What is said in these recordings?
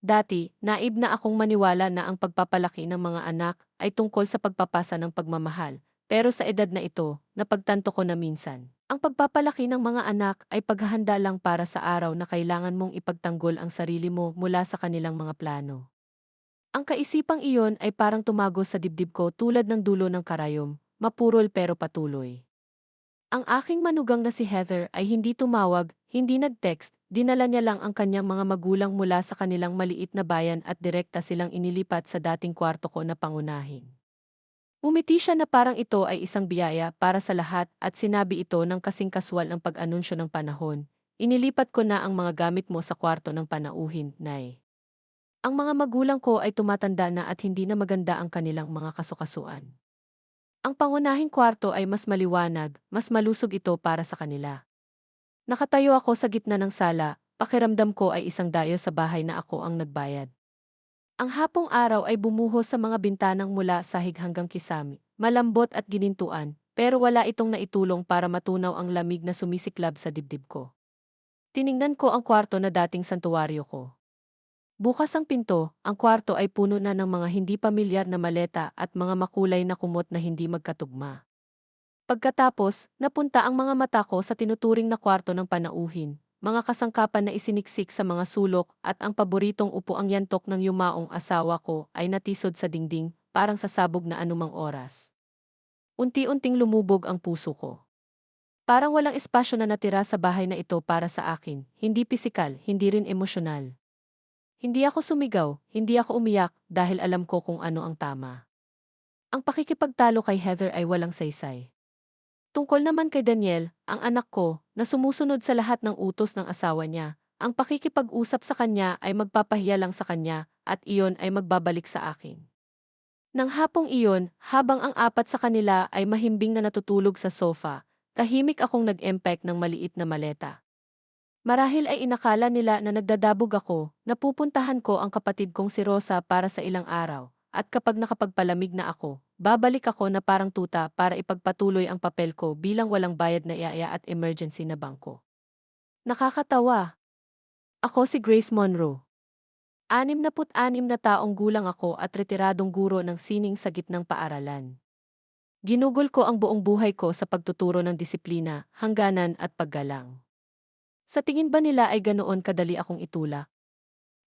Dati, naib na akong maniwala na ang pagpapalaki ng mga anak ay tungkol sa pagpapasa ng pagmamahal. Pero sa edad na ito, napagtanto ko na minsan, ang pagpapalaki ng mga anak ay paghahanda lang para sa araw na kailangan mong ipagtanggol ang sarili mo mula sa kanilang mga plano. Ang kaisipang iyon ay parang tumago sa dibdib ko tulad ng dulo ng karayom, mapurol pero patuloy. Ang aking manugang na si Heather ay hindi tumawag, hindi nag-text, dinala niya lang ang kanyang mga magulang mula sa kanilang maliit na bayan at direkta silang inilipat sa dating kwarto ko na pangunahin. Umiti siya na parang ito ay isang biyaya para sa lahat at sinabi ito ng kasing kaswal ng pag-anunsyo ng panahon. Inilipat ko na ang mga gamit mo sa kwarto ng panauhin, Nay. Ang mga magulang ko ay tumatanda na at hindi na maganda ang kanilang mga kasukasuan. Ang pangunahing kwarto ay mas maliwanag, mas malusog ito para sa kanila. Nakatayo ako sa gitna ng sala, pakiramdam ko ay isang dayo sa bahay na ako ang nagbayad. Ang hapong araw ay bumuhos sa mga bintanang mula sahig hanggang kisami, malambot at ginintuan, pero wala itong naitulong para matunaw ang lamig na sumisiklab sa dibdib ko. Tiningnan ko ang kwarto na dating santuwaryo ko. Bukas ang pinto, ang kwarto ay puno na ng mga hindi pamilyar na maleta at mga makulay na kumot na hindi magkatugma. Pagkatapos, napunta ang mga mata ko sa tinuturing na kwarto ng panauhin, mga kasangkapan na isiniksik sa mga sulok at ang paboritong upuang yantok ng yumaong asawa ko ay natisod sa dingding, parang sasabog na anumang oras. Unti-unting lumubog ang puso ko. Parang walang espasyo na natira sa bahay na ito para sa akin, hindi pisikal, hindi rin emosyonal. Hindi ako sumigaw, hindi ako umiyak dahil alam ko kung ano ang tama. Ang pakikipagtalo kay Heather ay walang saysay. Tungkol naman kay Daniel, ang anak ko, na sumusunod sa lahat ng utos ng asawa niya, ang pakikipag-usap sa kanya ay magpapahiya lang sa kanya at iyon ay magbabalik sa akin. Nang hapong iyon, habang ang apat sa kanila ay mahimbing na natutulog sa sofa, tahimik akong nag-empek ng maliit na maleta. Marahil ay inakala nila na nagdadabog ako, napupuntahan ko ang kapatid kong si Rosa para sa ilang araw, at kapag nakapagpalamig na ako, babalik ako na parang tuta para ipagpatuloy ang papel ko bilang walang bayad na iaya at emergency na bangko. Nakakatawa. Ako si Grace Monroe. 66 na taong gulang ako at retiradong guro ng sining sa gitnang paaralan. Ginugol ko ang buong buhay ko sa pagtuturo ng disiplina, hangganan at paggalang. Sa tingin ba nila ay ganoon kadali akong itulak?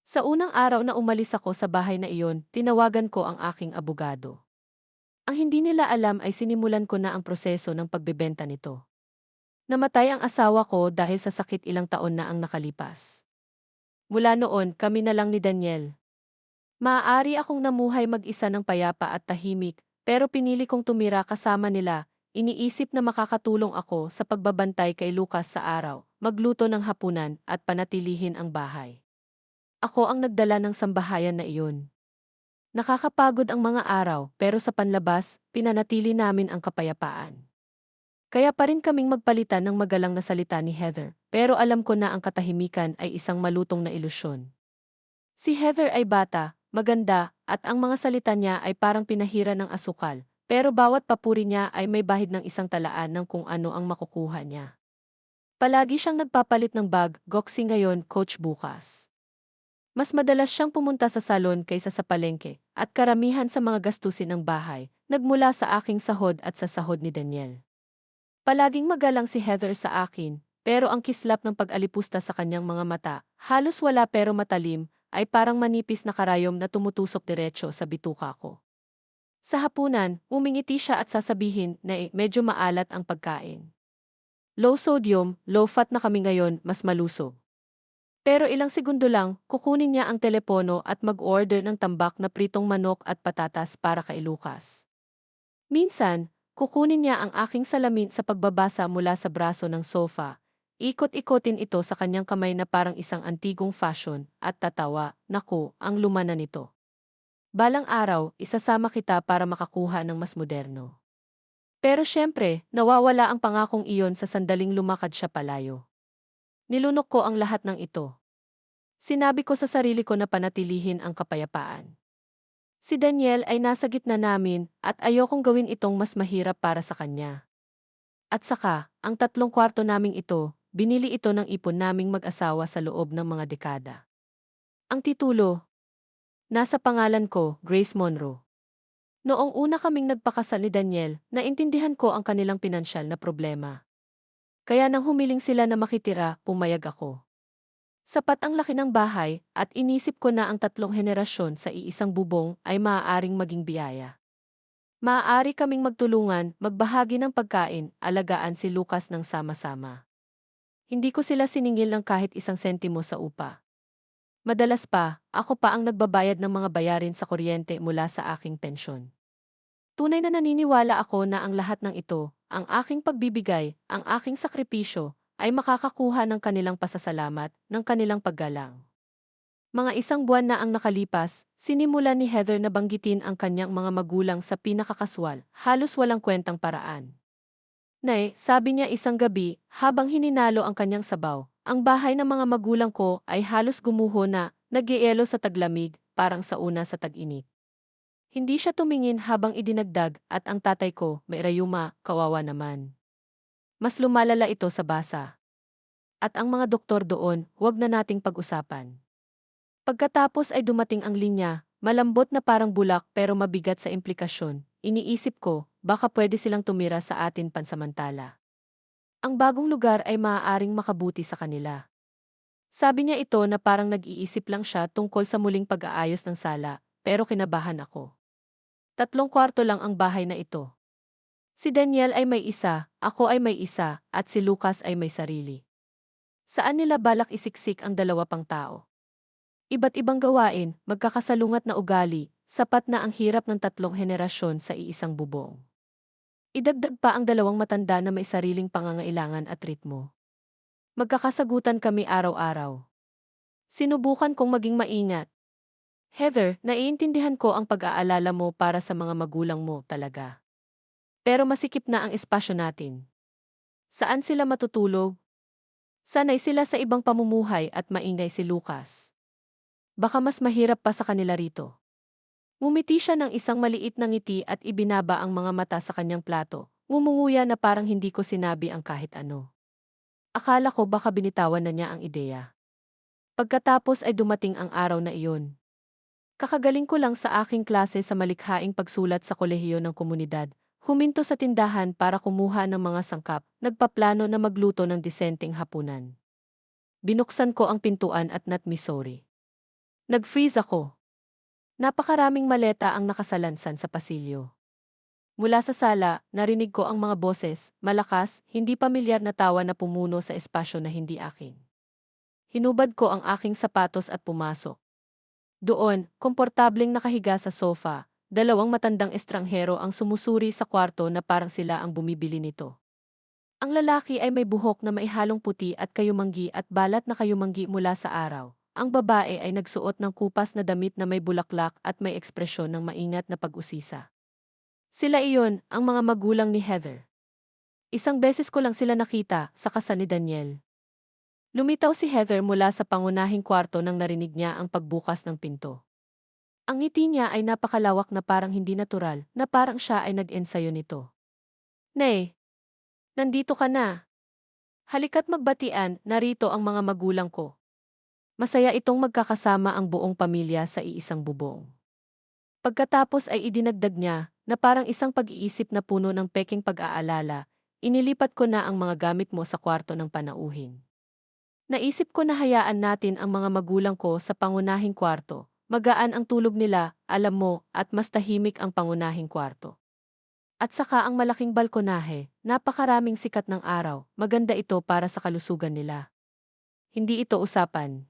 Sa unang araw na umalis ako sa bahay na iyon, tinawagan ko ang aking abogado. Ang hindi nila alam ay sinimulan ko na ang proseso ng pagbebenta nito. Namatay ang asawa ko dahil sa sakit ilang taon na ang nakalipas. Mula noon, kami na lang ni Daniel. Maaari akong namuhay mag-isa ng payapa at tahimik, pero pinili kong tumira kasama nila, iniisip na makakatulong ako sa pagbabantay kay Lucas sa araw, magluto ng hapunan at panatilihin ang bahay. Ako ang nagdala ng sambahayan na iyon. Nakakapagod ang mga araw pero sa panlabas, pinanatili namin ang kapayapaan. Kaya pa rin kaming magpalitan ng magalang na salita ni Heather, pero alam ko na ang katahimikan ay isang malutong na ilusyon. Si Heather ay bata, maganda, at ang mga salita niya ay parang pinahira ng asukal, pero bawat papuri niya ay may bahid ng isang talaan ng kung ano ang makukuha niya. Palagi siyang nagpapalit ng bag, goksi ngayon, coach bukas. Mas madalas siyang pumunta sa salon kaysa sa palengke, at karamihan sa mga gastusin ng bahay, nagmula sa aking sahod at sa sahod ni Daniel. Palaging magalang si Heather sa akin, pero ang kislap ng pag-alipusta sa kanyang mga mata, halos wala pero matalim, ay parang manipis na karayom na tumutusok diretso sa bituka ko. Sa hapunan, umingiti siya at sasabihin na medyo maalat ang pagkain. Low sodium, low fat na kami ngayon, mas malusog. Pero ilang segundo lang, kukunin niya ang telepono at mag-order ng tambak na pritong manok at patatas para kay Lucas. Minsan, kukunin niya ang aking salamin sa pagbabasa mula sa braso ng sofa. Ikot-ikotin ito sa kanyang kamay na parang isang antigong fashion at tatawa, naku, ang luma na nito. Balang araw, isasama kita para makakuha ng mas moderno. Pero syempre, nawawala ang pangakong iyon sa sandaling lumakad siya palayo. Nilunok ko ang lahat ng ito. Sinabi ko sa sarili ko na panatilihin ang kapayapaan. Si Daniel ay nasa gitna namin at ayokong gawin itong mas mahirap para sa kanya. At saka, ang 3 kwarto naming ito, binili ito ng ipon naming mag-asawa sa loob ng mga dekada. Ang titulo, Nasa pangalan ko, Grace Monroe. Noong una kaming nagpakasal ni Daniel, naintindihan ko ang kanilang pinansyal na problema. Kaya nang humiling sila na makitira, pumayag ako. Sapat ang laki ng bahay at inisip ko na ang tatlong henerasyon sa iisang bubong ay maaaring maging biyaya. Maaari kaming magtulungan, magbahagi ng pagkain, alagaan si Lucas ng sama-sama. Hindi ko sila siningil ng kahit isang sentimo sa upa. Madalas pa, ako pa ang nagbabayad ng mga bayarin sa kuryente mula sa aking pensyon. Tunay na naniniwala ako na ang lahat ng ito, ang aking pagbibigay, ang aking sakripisyo, ay makakakuha ng kanilang pasasalamat, ng kanilang paggalang. Mga isang buwan na ang nakalipas, sinimula ni Heather na banggitin ang kanyang mga magulang sa pinakakaswal, halos walang kwentang paraan. Nay, sabi niya isang gabi, habang hininalo ang kanyang sabaw, ang bahay ng mga magulang ko ay halos gumuho na, nagyelo sa taglamig, parang sa una sa tag-init. Hindi siya tumingin habang idinagdag at ang tatay ko, may rayuma, kawawa naman. Mas lumalala ito sa basa. At ang mga doktor doon, huwag na nating pag-usapan. Pagkatapos ay dumating ang linya, malambot na parang bulak pero mabigat sa implikasyon. Iniisip ko, baka pwede silang tumira sa atin pansamantala. Ang bagong lugar ay maaaring makabuti sa kanila. Sabi niya ito na parang nag-iisip lang siya tungkol sa muling pag-aayos ng sala, pero kinabahan ako. 3 kwarto lang ang bahay na ito. Si Daniel ay may isa, ako ay may isa, at si Lucas ay may sarili. Saan nila balak isiksik ang dalawa pang tao? Iba't ibang gawain, magkakasalungat na ugali, sapat na ang hirap ng 3 henerasyon sa iisang bubong. Idagdag pa ang 2 matanda na may sariling pangangailangan at ritmo. Magkakasagutan kami araw-araw. Sinubukan kong maging maingat. Heather, naiintindihan ko ang pag-aalala mo para sa mga magulang mo talaga. Pero masikip na ang espasyo natin. Saan sila matutulog? Sanay sila sa ibang pamumuhay at maingay si Lucas. Baka mas mahirap pa sa kanila rito. Ngumiti siya ng isang maliit na ngiti at ibinaba ang mga mata sa kanyang plato. Ngumunguya na parang hindi ko sinabi ang kahit ano. Akala ko baka binitawan na niya ang ideya. Pagkatapos ay dumating ang araw na iyon. Kakagaling ko lang sa aking klase sa malikhaing pagsulat sa kolehiyo ng komunidad. Huminto sa tindahan para kumuha ng mga sangkap, nagpaplano na magluto ng disenteng hapunan. Binuksan ko ang pintuan at not me sorry. Nag-freeze ako. Napakaraming maleta ang nakasalansan sa pasilyo. Mula sa sala, narinig ko ang mga boses, malakas, hindi pamilyar na tawa na pumuno sa espasyo na hindi akin. Hinubad ko ang aking sapatos at pumasok. Doon, komportableng nakahiga sa sofa, 2 matandang estranghero ang sumusuri sa kwarto na parang sila ang bumibili nito. Ang lalaki ay may buhok na maihalong puti at kayumanggi at balat na kayumanggi mula sa araw. Ang babae ay nagsuot ng kupas na damit na may bulaklak at may ekspresyon ng maingat na pag-usisa. Sila iyon, ang mga magulang ni Heather. Isang beses ko lang sila nakita sa kasal ni Daniel. Lumitaw si Heather mula sa pangunahing kwarto nang narinig niya ang pagbukas ng pinto. Ang ngiti niya ay napakalawak na parang hindi natural, na parang siya ay nag-ensayo nito. Nay, nandito ka na. Halika't magbatian, narito ang mga magulang ko. Masaya itong magkakasama ang buong pamilya sa iisang bubong. Pagkatapos ay idinagdag niya, na parang isang pag-iisip na puno ng peking pag-aalala, inilipat ko na ang mga gamit mo sa kwarto ng panauhin. Naisip ko na hayaan natin ang mga magulang ko sa pangunahing kwarto. Magaan ang tulog nila, alam mo, at mas tahimik ang pangunahing kwarto. At saka ang malaking balkonahe, napakaraming sikat ng araw, maganda ito para sa kalusugan nila. Hindi ito usapan.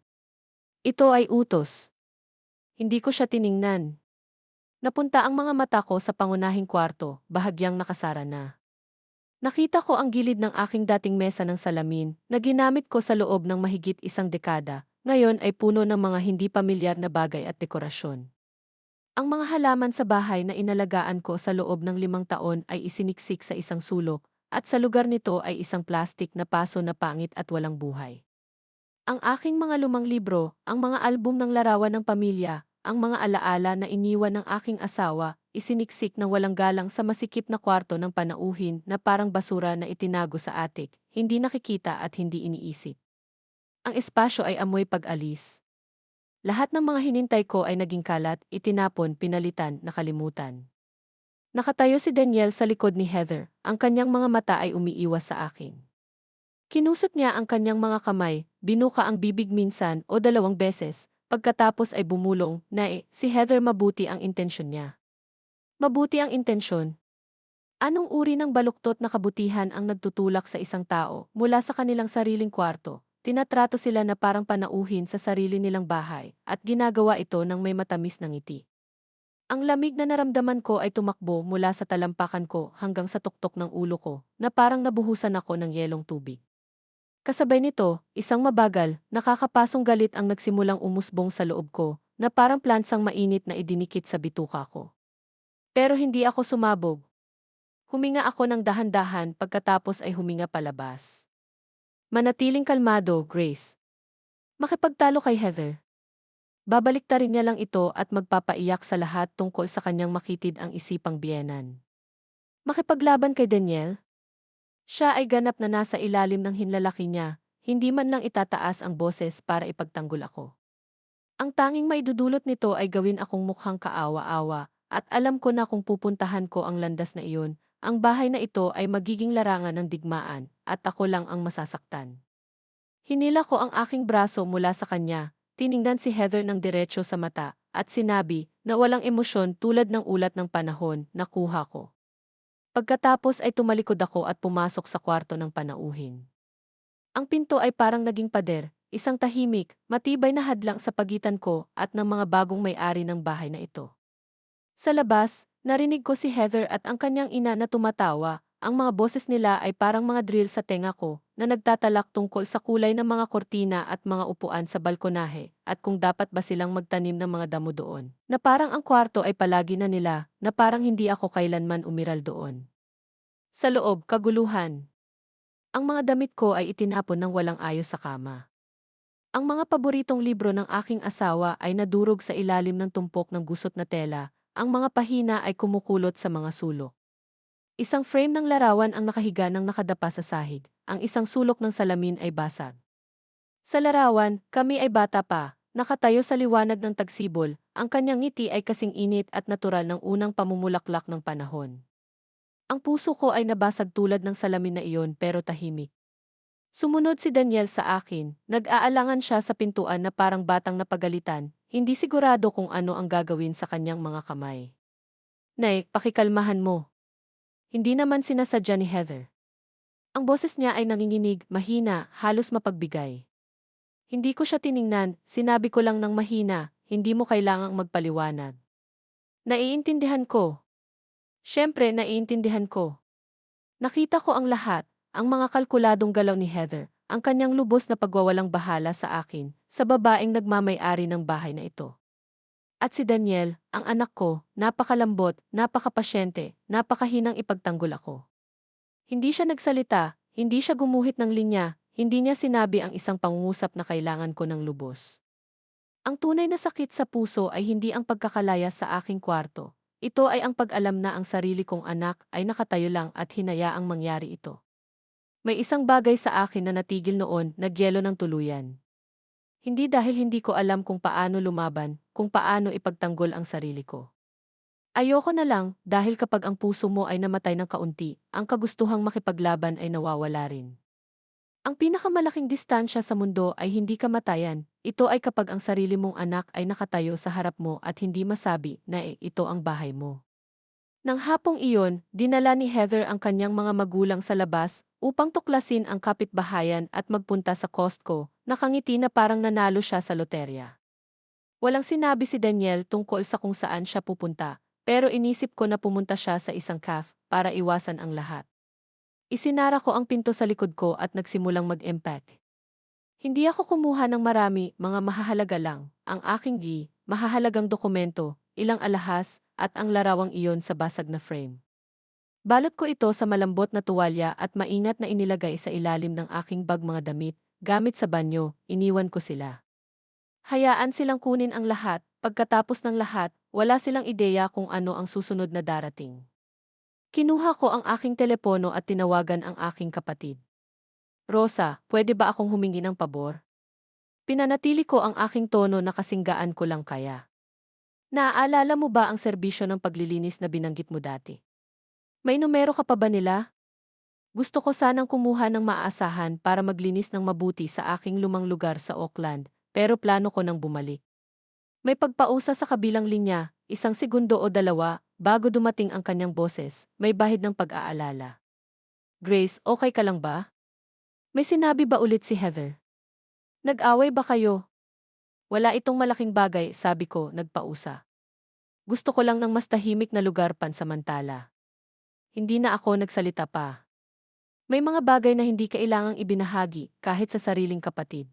Ito ay utos. Hindi ko siya tiningnan. Napunta ang mga mata ko sa pangunahing kwarto, bahagyang nakasara na. Nakita ko ang gilid ng aking dating mesa ng salamin na ginamit ko sa loob ng mahigit 1 dekada, ngayon ay puno ng mga hindi pamilyar na bagay at dekorasyon. Ang mga halaman sa bahay na inalagaan ko sa loob ng 5 taon ay isiniksik sa isang sulok, at sa lugar nito ay isang plastik na paso na pangit at walang buhay. Ang aking mga lumang libro, ang mga album ng larawan ng pamilya, ang mga alaala na iniwan ng aking asawa, isiniksik na walang galang sa masikip na kwarto ng panauhin na parang basura na itinago sa atik, hindi nakikita at hindi iniisip. Ang espasyo ay amoy pag-alis. Lahat ng mga hinintay ko ay naging kalat, itinapon, pinalitan, nakalimutan. Nakatayo si Daniel sa likod ni Heather, ang kanyang mga mata ay umiiwas sa akin. Kinusot niya ang kanyang mga kamay, binuka ang bibig minsan o 2 beses, pagkatapos ay bumulong na si Heather mabuti ang intensyon niya. Mabuti ang intensyon. Anong uri ng baluktot na kabutihan ang nagtutulak sa isang tao mula sa kanilang sariling kwarto? Tinatrato sila na parang panauhin sa sarili nilang bahay at ginagawa ito ng may matamis na ngiti. Ang lamig na naramdaman ko ay tumakbo mula sa talampakan ko hanggang sa tuktok ng ulo ko na parang nabuhusan ako ng yelong tubig. Kasabay nito, isang mabagal, nakakapasong galit ang nagsimulang umusbong sa loob ko na parang plansang mainit na idinikit sa bituka ko. Pero hindi ako sumabog. Huminga ako ng dahan-dahan pagkatapos ay huminga palabas. Manatiling kalmado, Grace. Makipagtalo kay Heather. Babaliktarin niya lang ito at magpapaiyak sa lahat tungkol sa kanyang makitid ang isipang biyenan. Makipaglaban kay Daniel? Siya ay ganap na nasa ilalim ng hinlalaki niya, hindi man lang itataas ang boses para ipagtanggol ako. Ang tanging maidudulot nito ay gawin akong mukhang kaawa-awa, at alam ko na kung pupuntahan ko ang landas na iyon, ang bahay na ito ay magiging larangan ng digmaan, at ako lang ang masasaktan. Hinila ko ang aking braso mula sa kanya, tiningnan si Heather ng diretsyo sa mata, at sinabi na walang emosyon tulad ng ulat ng panahon na kuha ko. Pagkatapos ay tumalikod ako at pumasok sa kwarto ng panauhin. Ang pinto ay parang naging pader, isang tahimik, matibay na hadlang sa pagitan ko at ng mga bagong may-ari ng bahay na ito. Sa labas, narinig ko si Heather at ang kanyang ina na tumatawa. Ang mga boses nila ay parang mga drill sa tenga ko na nagtatalak tungkol sa kulay ng mga kortina at mga upuan sa balkonahe at kung dapat ba silang magtanim ng mga damo doon. Na parang ang kwarto ay palagi na nila, na parang hindi ako kailanman umiral doon. Sa loob, kaguluhan. Ang mga damit ko ay itinapon ng walang ayos sa kama. Ang mga paboritong libro ng aking asawa ay nadurog sa ilalim ng tumpok ng gusot na tela, ang mga pahina ay kumukulot sa mga sulok. Isang frame ng larawan ang nakahiga ng nakadapa sa sahig, ang isang sulok ng salamin ay basag. Sa larawan, kami ay bata pa, nakatayo sa liwanag ng tagsibol, ang kanyang ngiti ay kasing init at natural ng unang pamumulaklak ng panahon. Ang puso ko ay nabasag tulad ng salamin na iyon pero tahimik. Sumunod si Daniel sa akin, nag-aalangan siya sa pintuan na parang batang napagalitan, hindi sigurado kung ano ang gagawin sa kanyang mga kamay. Nay, pakikalmahan mo. Hindi naman sinasadya ni Heather. Ang boses niya ay nanginginig, mahina, halos mapagbigay. Hindi ko siya tiningnan, sinabi ko lang ng mahina, hindi mo kailangang magpaliwanag. Naiintindihan ko. Siyempre, naiintindihan ko. Nakita ko ang lahat, ang mga kalkuladong galaw ni Heather, ang kanyang lubos na pagwawalang bahala sa akin, sa babaeng nagmamay-ari ng bahay na ito. At si Daniel, ang anak ko, napakalambot, napakapasyente, napakahinang ipagtanggol ako. Hindi siya nagsalita, hindi siya gumuhit ng linya, hindi niya sinabi ang isang pangungusap na kailangan ko ng lubos. Ang tunay na sakit sa puso ay hindi ang pagkakalaya sa aking kwarto. Ito ay ang pag-alam na ang sarili kong anak ay nakatayo lang at hinayaang mangyari ito. May isang bagay sa akin na natigil noon, nagyelo ng tuluyan. Hindi dahil hindi ko alam kung paano lumaban, kung paano ipagtanggol ang sarili ko. Ayoko na lang dahil kapag ang puso mo ay namatay ng kaunti, ang kagustuhang makipaglaban ay nawawala rin. Ang pinakamalaking distansya sa mundo ay hindi kamatayan, ito ay kapag ang sarili mong anak ay nakatayo sa harap mo at hindi masabi na ito ang bahay mo. Nang hapong iyon, dinala ni Heather ang kanyang mga magulang sa labas upang tuklasin ang kapitbahayan at magpunta sa Costco, nakangiti na parang nanalo siya sa loterya. Walang sinabi si Daniel tungkol sa kung saan siya pupunta, pero inisip ko na pumunta siya sa isang cafe para iwasan ang lahat. Isinara ko ang pinto sa likod ko at nagsimulang mag-empath. Hindi ako kumuha ng marami, mga mahahalaga lang, ang aking mahahalagang dokumento, ilang alahas, at ang larawang iyon sa basag na frame. Balot ko ito sa malambot na tuwalya at maingat na inilagay sa ilalim ng aking bag mga damit, gamit sa banyo, iniwan ko sila. Hayaan silang kunin ang lahat, pagkatapos ng lahat, wala silang ideya kung ano ang susunod na darating. Kinuha ko ang aking telepono at tinawagan ang aking kapatid. Rosa, pwede ba akong humingi ng pabor? Pinanatili ko ang aking tono na kasinggaan ko lang kaya. Naaalala mo ba ang serbisyo ng paglilinis na binanggit mo dati? May numero ka pa ba nila? Gusto ko sanang kumuha ng maaasahan para maglinis ng mabuti sa aking lumang lugar sa Auckland, pero plano ko nang bumalik. May pagpausa sa kabilang linya, 1 segundo o 2, bago dumating ang kanyang boses, may bahid ng pag-aalala. Grace, okay ka lang ba? May sinabi ba ulit si Heather? Nag-away ba kayo? Wala itong malaking bagay, sabi ko, nagpausa. Gusto ko lang ng mas tahimik na lugar pansamantala. Hindi na ako nagsalita pa. May mga bagay na hindi kailangang ibinahagi kahit sa sariling kapatid.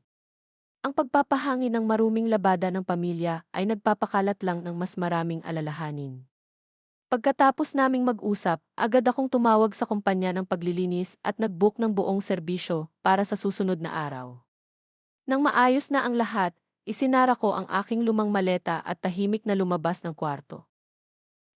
Ang pagpapahangin ng maruming labada ng pamilya ay nagpapakalat lang ng mas maraming alalahanin. Pagkatapos naming mag-usap, agad akong tumawag sa kumpanya ng paglilinis at nag-book ng buong serbisyo para sa susunod na araw. Nang maayos na ang lahat, isinara ko ang aking lumang maleta at tahimik na lumabas ng kwarto.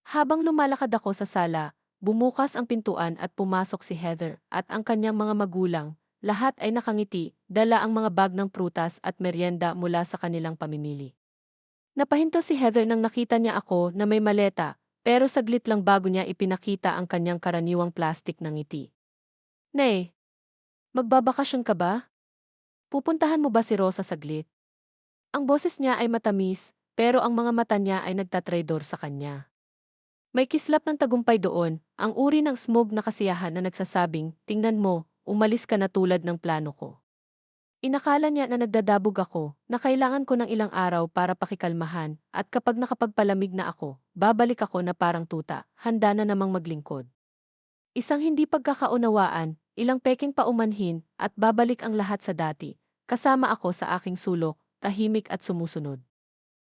Habang lumalakad ako sa sala, bumukas ang pintuan at pumasok si Heather at ang kanyang mga magulang. Lahat ay nakangiti, dala ang mga bag ng prutas at merienda mula sa kanilang pamimili. Napahinto si Heather nang nakita niya ako na may maleta, pero saglit lang bago niya ipinakita ang kanyang karaniwang plastik ng ngiti. Nay, magbabakasyon ka ba? Pupuntahan mo ba si Rosa saglit? Ang boses niya ay matamis, pero ang mga mata niya ay nagtatraydor sa kanya. May kislap ng tagumpay doon, ang uri ng smog na kasiyahan na nagsasabing, tingnan mo, umalis ka na tulad ng plano ko. Inakala niya na nagdadabog ako, na kailangan ko ng ilang araw para pakikalmahan, at kapag nakapagpalamig na ako, babalik ako na parang tuta, handa na namang maglingkod. Isang hindi pagkakaunawaan, ilang peking paumanhin, at babalik ang lahat sa dati, kasama ako sa aking sulok, tahimik at sumusunod.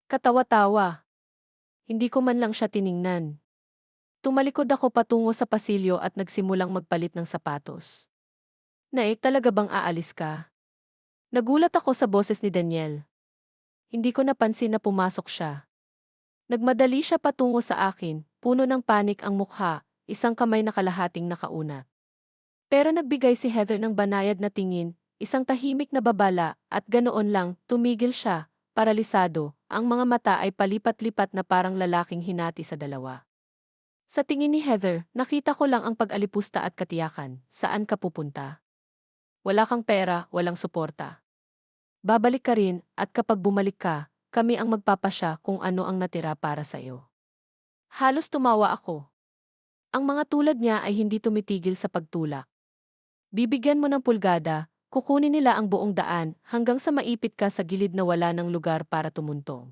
Katawa-tawa. Hindi ko man lang siya tiningnan. Tumalikod ako patungo sa pasilyo at nagsimulang magpalit ng sapatos. Naik, talaga bang aalis ka? Nagulat ako sa boses ni Daniel. Hindi ko napansin na pumasok siya. Nagmadali siya patungo sa akin, puno ng panik ang mukha, isang kamay na kalahating nakauna. Pero nagbigay si Heather ng banayad na tingin, isang tahimik na babala, at ganoon lang, tumigil siya, paralisado, ang mga mata ay palipat-lipat na parang lalaking hinati sa dalawa. Sa tingin ni Heather, nakita ko lang ang pag-alipusta at katiyakan. Saan ka pupunta? Wala kang pera, walang suporta. Babalik ka rin, at kapag bumalik ka, kami ang magpapasya kung ano ang natira para sa iyo. Halos tumawa ako. Ang mga tulad niya ay hindi tumitigil sa pagtulak. Bibigyan mo ng pulgada, kukunin nila ang buong daan hanggang sa maipit ka sa gilid na wala ng lugar para tumuntong.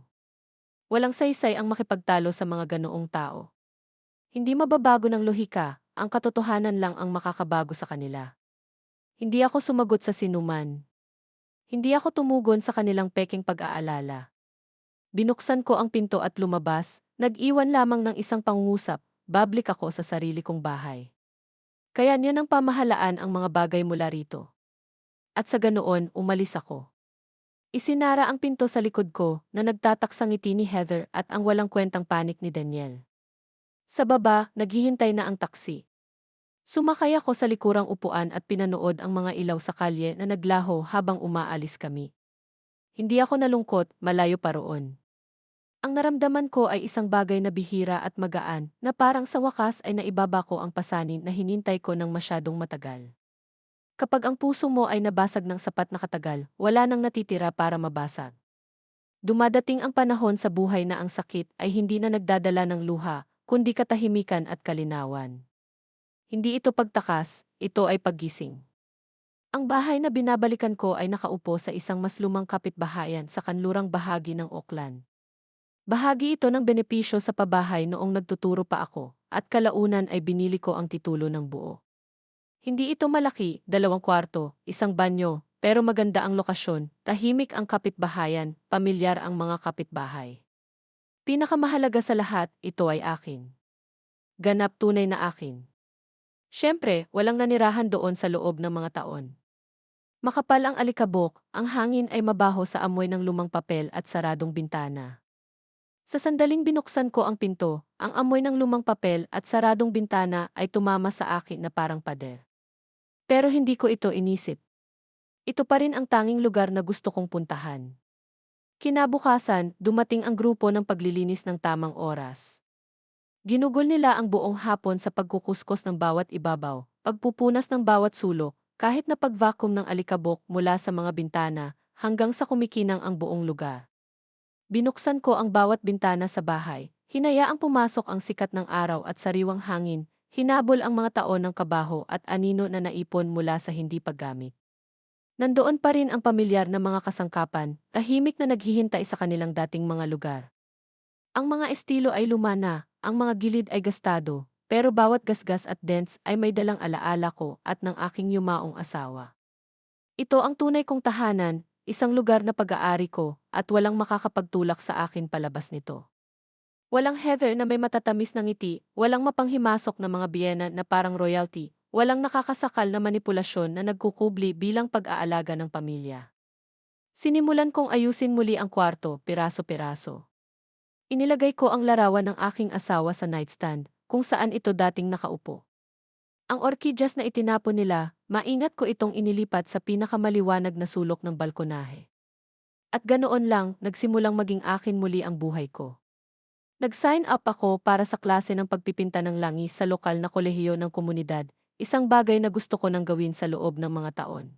Walang saysay ang makipagtalo sa mga ganoong tao. Hindi mababago ng lohika, ang katotohanan lang ang makakabago sa kanila. Hindi ako sumagot sa sinuman. Hindi ako tumugon sa kanilang peking pag-aalala. Binuksan ko ang pinto at lumabas, nag-iwan lamang ng isang pangungusap, babalik ako sa sarili kong bahay. Kaya niya ng pamahalaan ang mga bagay mula rito. At sa ganoon, umalis ako. Isinara ang pinto sa likod ko na nagtataksang ngiti ni Heather at ang walang kwentang panik ni Daniel. Sa baba, naghihintay na ang taksi. Sumakay ako sa likurang upuan at pinanood ang mga ilaw sa kalye na naglaho habang umaalis kami. Hindi ako nalungkot, malayo pa roon. Ang naramdaman ko ay isang bagay na bihira at magaan na parang sa wakas ay naibaba ko ang pasanin na hinintay ko ng masyadong matagal. Kapag ang puso mo ay nabasag ng sapat na katagal, wala nang natitira para mabasag. Dumadating ang panahon sa buhay na ang sakit ay hindi na nagdadala ng luha, kundi katahimikan at kalinawan. Hindi ito pagtakas, ito ay paggising. Ang bahay na binabalikan ko ay nakaupo sa isang mas lumang kapitbahayan sa kanlurang bahagi ng Auckland. Bahagi ito ng benepisyo sa pabahay noong nagtuturo pa ako, at kalaunan ay binili ko ang titulo ng buo. Hindi ito malaki, 2 kwarto, isang banyo, pero maganda ang lokasyon, tahimik ang kapitbahayan, pamilyar ang mga kapitbahay. Pinakamahalaga sa lahat, ito ay akin. Ganap tunay na akin. Siyempre, walang nanirahan doon sa loob ng mga taon. Makapal ang alikabok, ang hangin ay mabaho sa amoy ng lumang papel at saradong bintana. Sa sandaling binuksan ko ang pinto, ang amoy ng lumang papel at saradong bintana ay tumama sa akin na parang pader. Pero hindi ko ito inisip. Ito pa rin ang tanging lugar na gusto kong puntahan. Kinabukasan, dumating ang grupo ng paglilinis ng tamang oras. Ginugol nila ang buong hapon sa pagkukuskos ng bawat ibabaw, pagpupunas ng bawat sulok, kahit na pag-vacuum ng alikabok mula sa mga bintana, hanggang sa kumikinang ang buong lugar. Binuksan ko ang bawat bintana sa bahay, hinayaang pumasok ang sikat ng araw at sariwang hangin, hinabol ang mga taon ng kabaho at anino na naipon mula sa hindi paggamit. Nandoon pa rin ang pamilyar na mga kasangkapan, tahimik na naghihintay sa kanilang dating mga lugar. Ang mga estilo ay lumana, ang mga gilid ay gastado, pero bawat gasgas at dents ay may dalang alaala ko at ng aking yumaong asawa. Ito ang tunay kong tahanan, isang lugar na pag-aari ko, at walang makakapagtulak sa akin palabas nito. Walang heather na may matatamis na ngiti, walang mapanghimasok na mga biyena na parang royalty, walang nakakasakal na manipulasyon na nagkukubli bilang pag-aalaga ng pamilya. Sinimulan kong ayusin muli ang kwarto, piraso-piraso. Inilagay ko ang larawan ng aking asawa sa nightstand, kung saan ito dating nakaupo. Ang orkidyas na itinapon nila, maingat ko itong inilipat sa pinakamaliwanag na sulok ng balkonahe. At ganoon lang, nagsimulang maging akin muli ang buhay ko. Nag-sign up ako para sa klase ng pagpipinta ng langis sa lokal na kolehiyo ng komunidad, isang bagay na gusto ko nang gawin sa loob ng mga taon.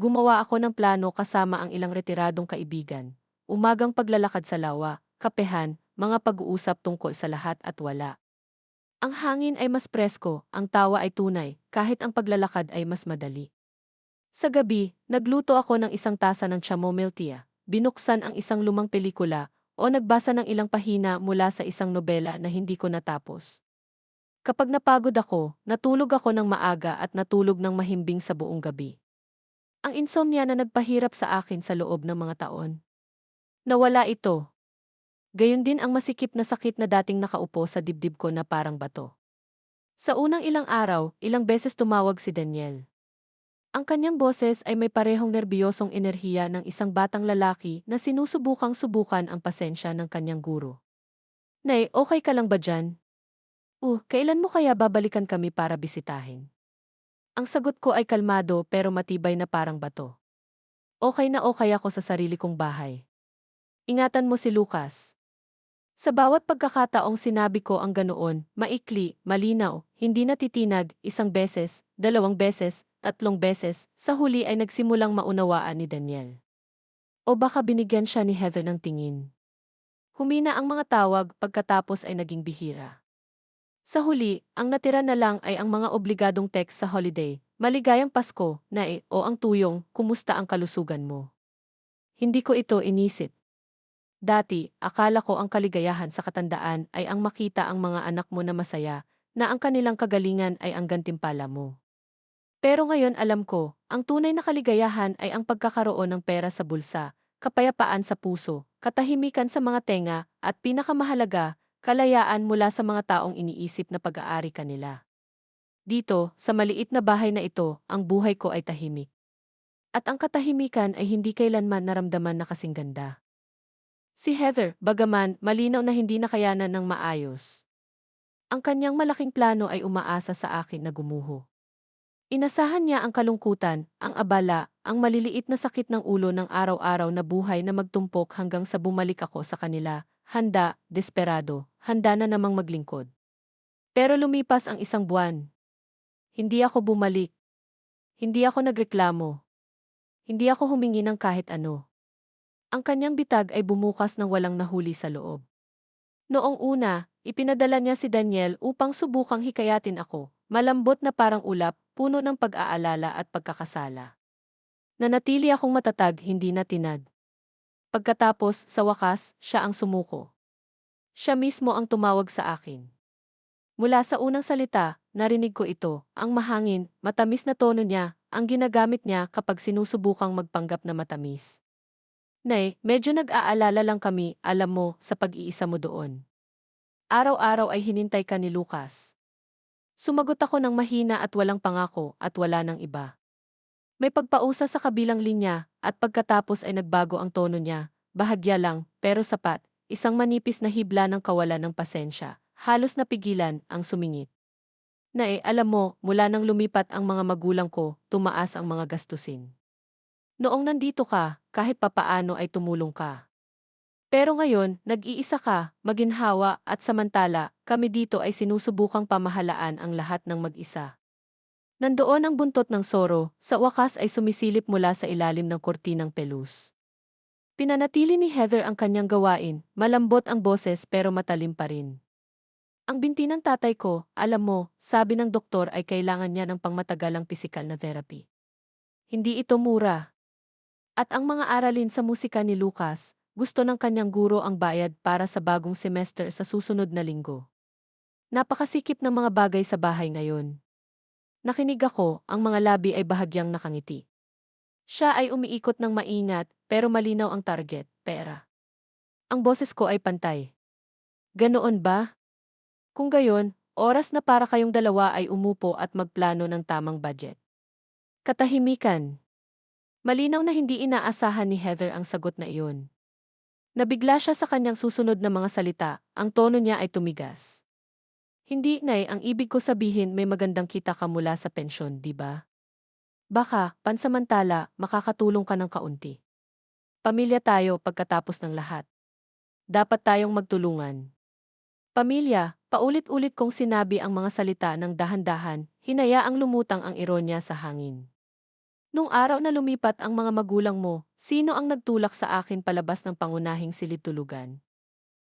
Gumawa ako ng plano kasama ang ilang retiradong kaibigan. Umagang paglalakad sa lawa, kapehan, mga pag-uusap tungkol sa lahat at wala. Ang hangin ay mas presko, ang tawa ay tunay, kahit ang paglalakad ay mas madali. Sa gabi, nagluto ako ng isang tasa ng chamomile tea, binuksan ang isang lumang pelikula, o nagbasa ng ilang pahina mula sa isang nobela na hindi ko natapos. Kapag napagod ako, natulog ako ng maaga at natulog ng mahimbing sa buong gabi. Ang insomnia na nagpahirap sa akin sa loob ng mga taon. Nawala ito. Gayon din ang masikip na sakit na dating nakaupo sa dibdib ko na parang bato. Sa unang ilang araw, ilang beses tumawag si Daniel. Ang kanyang boses ay may parehong nerbiyosong enerhiya ng isang batang lalaki na sinusubukang subukan ang pasensya ng kanyang guro. Nay, okay ka lang ba dyan? Kailan mo kaya babalikan kami para bisitahin? Ang sagot ko ay kalmado pero matibay na parang bato. Okay na okay ako sa sarili kong bahay. Ingatan mo si Lucas. Sa bawat pagkakataong sinabi ko ang ganoon, maikli, malinaw, hindi natitinag, isang beses, dalawang beses, tatlong beses, sa huli ay nagsimulang maunawaan ni Daniel. O baka binigyan siya ni Heather ng tingin. Humina ang mga tawag pagkatapos ay naging bihira. Sa huli, ang natira na lang ay ang mga obligadong text sa holiday, maligayang Pasko, nae, o ang tuyong, kumusta ang kalusugan mo. Hindi ko ito inisip. Dati, akala ko ang kaligayahan sa katandaan ay ang makita ang mga anak mo na masaya, na ang kanilang kagalingan ay ang gantimpala mo. Pero ngayon alam ko, ang tunay na kaligayahan ay ang pagkakaroon ng pera sa bulsa, kapayapaan sa puso, katahimikan sa mga tenga, at pinakamahalaga, kalayaan mula sa mga taong iniisip na pag-aari kanila. Dito, sa maliit na bahay na ito, ang buhay ko ay tahimik. At ang katahimikan ay hindi kailanman naramdaman na kasing ganda. Si Heather, bagaman malinaw na hindi nakayanan ng maayos. Ang kanyang malaking plano ay umaasa sa akin na gumuho. Inasahan niya ang kalungkutan, ang abala, ang maliliit na sakit ng ulo ng araw-araw na buhay na magtumpok hanggang sa bumalik ako sa kanila, handa, desperado, handa na namang maglingkod. Pero lumipas ang isang buwan. Hindi ako bumalik. Hindi ako nagreklamo. Hindi ako humingi ng kahit ano. Ang kanyang bitag ay bumukas ng walang nahuli sa loob. Noong una, ipinadala niya si Daniel upang subukang hikayatin ako, malambot na parang ulap, puno ng pag-aalala at pagkakasala. Nanatili akong matatag, hindi na tinag. Pagkatapos, sa wakas, siya ang sumuko. Siya mismo ang tumawag sa akin. Mula sa unang salita, narinig ko ito, ang mahangin, matamis na tono niya, ang ginagamit niya kapag sinusubukang magpanggap na matamis. Nay, medyo nag-aalala lang kami, alam mo, sa pag-iisa mo doon. Araw-araw ay hinintay ka ni Lucas. Sumagot ako ng mahina at walang pangako at wala ng iba. May pagpausa sa kabilang linya at pagkatapos ay nagbago ang tono niya, bahagya lang, pero sapat, isang manipis na hibla ng kawalan ng pasensya, halos napigilan ang sumingit. Alam mo, mula nang lumipat ang mga magulang ko, tumaas ang mga gastusin. Noong nandito ka, kahit papaano ay tumulong ka. Pero ngayon, nag-iisa ka, maginhawa at samantala, kami dito ay sinusubukang pamahalaan ang lahat ng mag-isa. Nandoon ang buntot ng Soro, sa wakas ay sumisilip mula sa ilalim ng kortinang pelus. Pinanatili ni Heather ang kanyang gawain, malambot ang boses pero matalim pa rin. Ang binti ng tatay ko, alam mo, sabi ng doktor ay kailangan niya ng pangmatagalang pisikal na therapy. Hindi ito mura. At ang mga aralin sa musika ni Lucas, gusto ng kanyang guro ang bayad para sa bagong semester sa susunod na linggo. Napakasikip ng mga bagay sa bahay ngayon. Nakinig ako, ang mga labi ay bahagyang nakangiti. Siya ay umiikot ng maingat, pero malinaw ang target, pera. Ang boses ko ay pantay. Ganoon ba? Kung gayon, oras na para kayong dalawa ay umupo at magplano ng tamang budget. Katahimikan. Malinaw na hindi inaasahan ni Heather ang sagot na iyon. Nabigla siya sa kanyang susunod na mga salita, ang tono niya ay tumigas. Hindi, Nay, ang ibig ko sabihin may magandang kita ka mula sa pensyon, di ba? Baka, pansamantala, makakatulong ka ng kaunti. Pamilya tayo pagkatapos ng lahat. Dapat tayong magtulungan. Pamilya, paulit-ulit kong sinabi ang mga salita ng dahan-dahan, hinayaang lumutang ang ironya sa hangin. Nung araw na lumipat ang mga magulang mo, sino ang nagtulak sa akin palabas ng pangunahing silid-tulugan?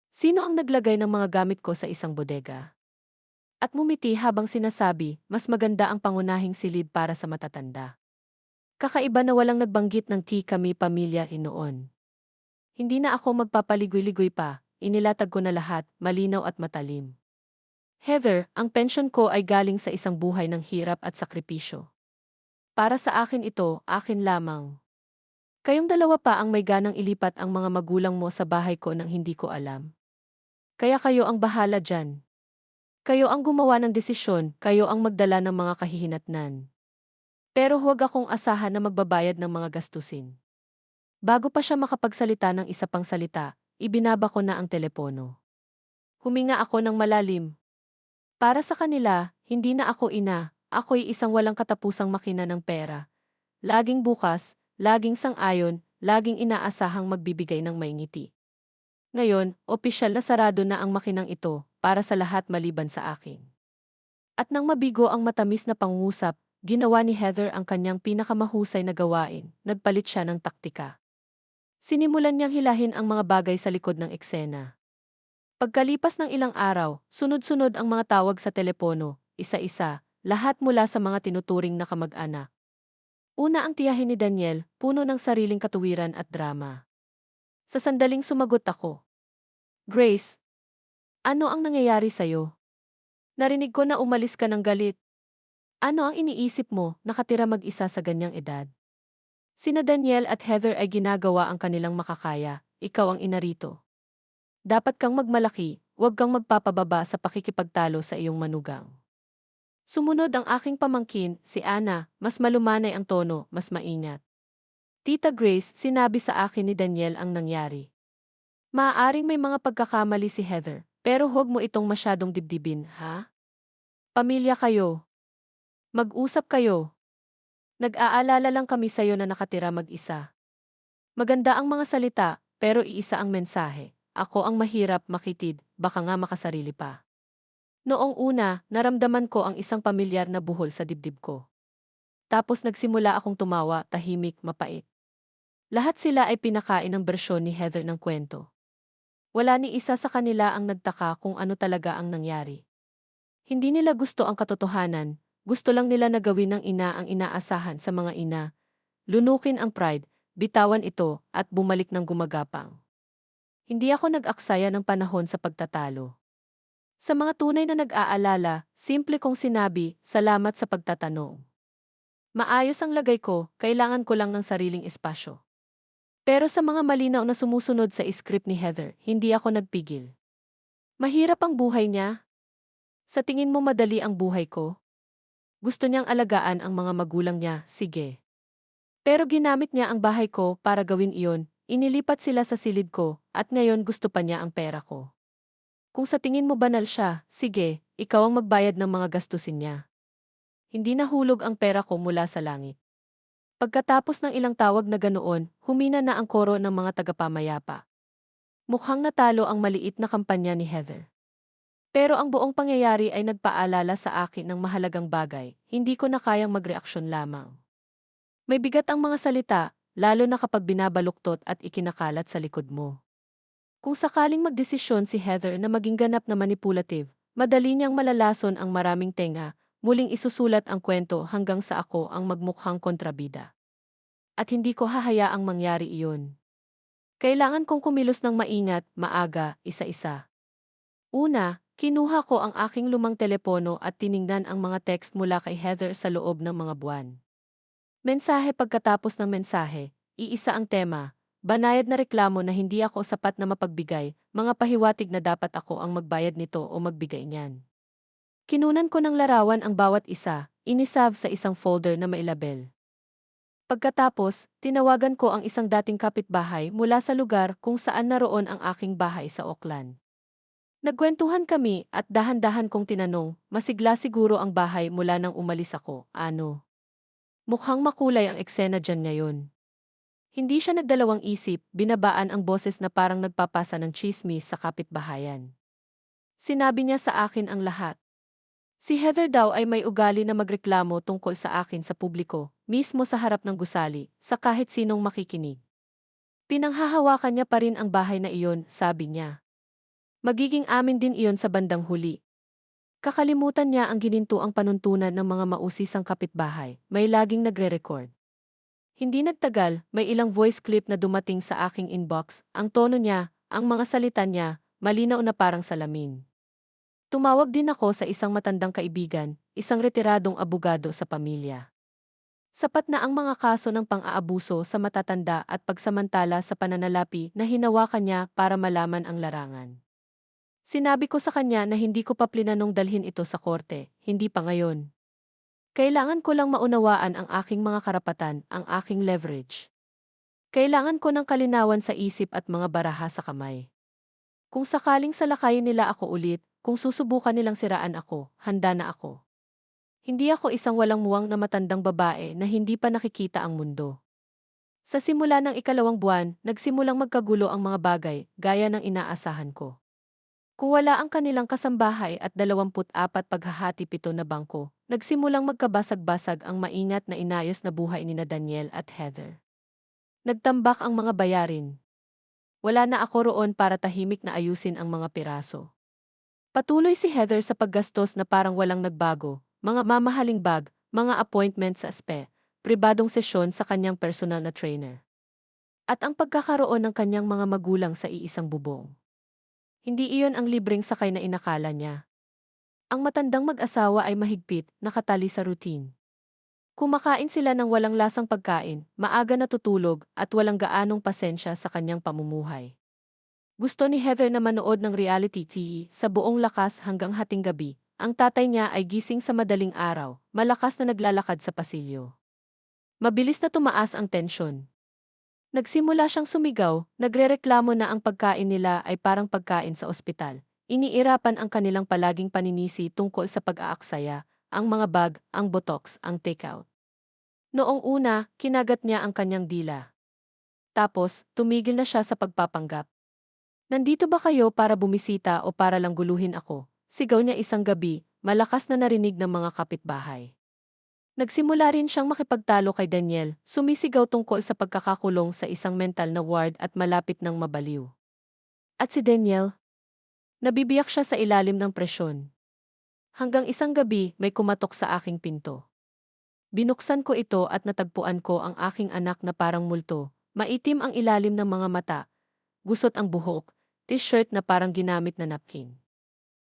Sino ang naglagay ng mga gamit ko sa isang bodega? At mumiti habang sinasabi, mas maganda ang pangunahing silid para sa matatanda. Kakaiba na walang nagbanggit ng kami pamilya noon. Hindi na ako magpapaligoy-ligoy pa, inilatag ko na lahat, malinaw at matalim. Heather, ang pensyon ko ay galing sa isang buhay ng hirap at sakripisyo. Para sa akin ito, akin lamang. Kayong dalawa pa ang may ganang ilipat ang mga magulang mo sa bahay ko nang hindi ko alam. Kaya kayo ang bahala dyan. Kayo ang gumawa ng desisyon, kayo ang magdala ng mga kahihinatnan. Pero huwag akong asahan na magbabayad ng mga gastusin. Bago pa siya makapagsalita ng isa pang salita, ibinaba ko na ang telepono. Huminga ako ng malalim. Para sa kanila, hindi na ako ina, ako'y isang walang katapusang makina ng pera. Laging bukas, laging sang-ayon, laging inaasahang magbibigay ng may ngiti. Ngayon, opisyal na sarado na ang makinang ito, para sa lahat maliban sa akin. At nang mabigo ang matamis na pangungusap, ginawa ni Heather ang kanyang pinakamahusay na gawain, nagpalit siya ng taktika. Sinimulan niyang hilahin ang mga bagay sa likod ng eksena. Pagkalipas ng ilang araw, sunod-sunod ang mga tawag sa telepono, isa-isa, lahat mula sa mga tinuturing na kamag-anak. Una ang tiyahin ni Daniel, puno ng sariling katuwiran at drama. Sa sandaling sumagot ako. Grace, ano ang nangyayari sa'yo? Narinig ko na umalis ka ng galit. Ano ang iniisip mo, nakatira mag-isa sa ganyang edad? Sina Daniel at Heather ay ginagawa ang kanilang makakaya, ikaw ang ina rito. Dapat kang magmalaki, huwag kang magpapababa sa pakikipagtalo sa iyong manugang. Sumunod ang aking pamangkin, si Anna, mas malumanay ang tono, mas maingat. Tita Grace, sinabi sa akin ni Daniel ang nangyari. Maaaring may mga pagkakamali si Heather, pero huwag mo itong masyadong dibdibin, ha? Pamilya kayo. Mag-usap kayo. Nag-aalala lang kami sa'yo na nakatira mag-isa. Maganda ang mga salita, pero iisa ang mensahe. Ako ang mahirap makitid, baka nga makasarili pa. Noong una, naramdaman ko ang isang pamilyar na buhol sa dibdib ko. Tapos nagsimula akong tumawa, tahimik, mapait. Lahat sila ay pinakain ng bersyon ni Heather ng kwento. Wala ni isa sa kanila ang nagtaka kung ano talaga ang nangyari. Hindi nila gusto ang katotohanan, gusto lang nila na gawin ng ina ang inaasahan sa mga ina. Lunukin ang pride, bitawan ito, at bumalik ng gumagapang. Hindi ako nag-aksaya ng panahon sa pagtatalo. Sa mga tunay na nag-aalala, simple kong sinabi, salamat sa pagtatanong. Maayos ang lagay ko, kailangan ko lang ng sariling espasyo. Pero sa mga malinaw na sumusunod sa script ni Heather, hindi ako nagpigil. Mahirap ang buhay niya? Sa tingin mo madali ang buhay ko? Gusto niyang alagaan ang mga magulang niya, sige. Pero ginamit niya ang bahay ko para gawin iyon, inilipat sila sa silid ko, at ngayon gusto pa niya ang pera ko. Kung sa tingin mo banal siya, sige, ikaw ang magbayad ng mga gastusin niya. Hindi nahulog ang pera ko mula sa langit. Pagkatapos ng ilang tawag na ganoon, humina na ang koro ng mga tagapamayapa. Mukhang natalo ang maliit na kampanya ni Heather. Pero ang buong pangyayari ay nagpaalala sa akin ng mahalagang bagay, hindi ko na kayang magreaksyon lamang. May bigat ang mga salita, lalo na kapag binabaluktot at ikinakalat sa likod mo. Kung sakaling magdesisyon si Heather na maging ganap na manipulative, madali niyang malalason ang maraming tenga, muling isusulat ang kwento hanggang sa ako ang magmukhang kontrabida. At hindi ko hahayaang mangyari iyon. Kailangan kong kumilos ng maingat, maaga, isa-isa. Una, kinuha ko ang aking lumang telepono at tiningnan ang mga text mula kay Heather sa loob ng mga buwan. Mensahe pagkatapos ng mensahe, iisa ang tema, banayad na reklamo na hindi ako sapat na mapagbigay, mga pahiwatig na dapat ako ang magbayad nito o magbigay niyan. Kinunan ko ng larawan ang bawat isa, inisave sa isang folder na may label. Pagkatapos, tinawagan ko ang isang dating kapitbahay mula sa lugar kung saan naroon ang aking bahay sa Auckland. Nagkwentuhan kami at dahan-dahan kong tinanong, masigla siguro ang bahay mula nang umalis ako, ano? Mukhang makulay ang eksena dyan ngayon. Hindi siya nagdalawang isip, binabaan ang boses na parang nagpapasa ng tsismis sa kapitbahayan. Sinabi niya sa akin ang lahat. Si Heather daw ay may ugali na magreklamo tungkol sa akin sa publiko, mismo sa harap ng gusali, sa kahit sinong makikinig. Pinanghahawakan niya pa rin ang bahay na iyon, sabi niya. Magiging amin din iyon sa bandang huli. Kakalimutan niya ang ginintuang panuntunan ng mga mausisang kapitbahay, may laging nagre-record. Hindi nagtagal, may ilang voice clip na dumating sa aking inbox, ang tono niya, ang mga salita niya, malinaw na parang salamin. Tumawag din ako sa isang matandang kaibigan, isang retiradong abogado sa pamilya. Sapat na ang mga kaso ng pang-aabuso sa matatanda at pagsamantala sa pananalapi na hinawakan niya para malaman ang larangan. Sinabi ko sa kanya na hindi ko pa plinanong dalhin ito sa korte, hindi pa ngayon. Kailangan ko lang maunawaan ang aking mga karapatan, ang aking leverage. Kailangan ko ng kalinawan sa isip at mga baraha sa kamay. Kung sakaling salakayin nila ako ulit, kung susubukan nilang siraan ako, handa na ako. Hindi ako isang walang muwang na matandang babae na hindi pa nakikita ang mundo. Sa simula ng ikalawang buwan, nagsimulang magkagulo ang mga bagay, gaya ng inaasahan ko. Kung wala ang kanilang kasambahay at 24 paghahati-pito na bangko, nagsimulang magkabasag-basag ang maingat na inayos na buhay ni Daniel at Heather. Nagtambak ang mga bayarin. Wala na ako roon para tahimik na ayusin ang mga piraso. Patuloy si Heather sa paggastos na parang walang nagbago, mga mamahaling bag, mga appointment sa pribadong sesyon sa kanyang personal na trainer. At ang pagkakaroon ng kanyang mga magulang sa iisang bubong. Hindi iyon ang libreng sakay na inakala niya. Ang matandang mag-asawa ay mahigpit, nakatali sa routine. Kumakain sila ng walang lasang pagkain, maaga natutulog, at walang gaanong pasensya sa kanyang pamumuhay. Gusto ni Heather na manood ng reality TV sa buong lakas hanggang hating gabi. Ang tatay niya ay gising sa madaling araw, malakas na naglalakad sa pasilyo. Mabilis na tumaas ang tensyon. Nagsimula siyang sumigaw, nagrereklamo na ang pagkain nila ay parang pagkain sa ospital. Iniirapan ang kanilang palaging paninisi tungkol sa pag-aaksaya, ang mga bag, ang botox, ang takeout. Noong una, kinagat niya ang kanyang dila. Tapos, tumigil na siya sa pagpapanggap. Nandito ba kayo para bumisita o para lang guluhin ako? Sigaw niya isang gabi, malakas na narinig ng mga kapitbahay. Nagsimula rin siyang makipagtalo kay Daniel, sumisigaw tungkol sa pagkakakulong sa isang mental na ward at malapit ng mabaliw. At si Daniel? Nabibiyak siya sa ilalim ng presyon. Hanggang isang gabi, may kumatok sa aking pinto. Binuksan ko ito at natagpuan ko ang aking anak na parang multo, maitim ang ilalim ng mga mata, gusot ang buhok, t-shirt na parang ginamit na napkin.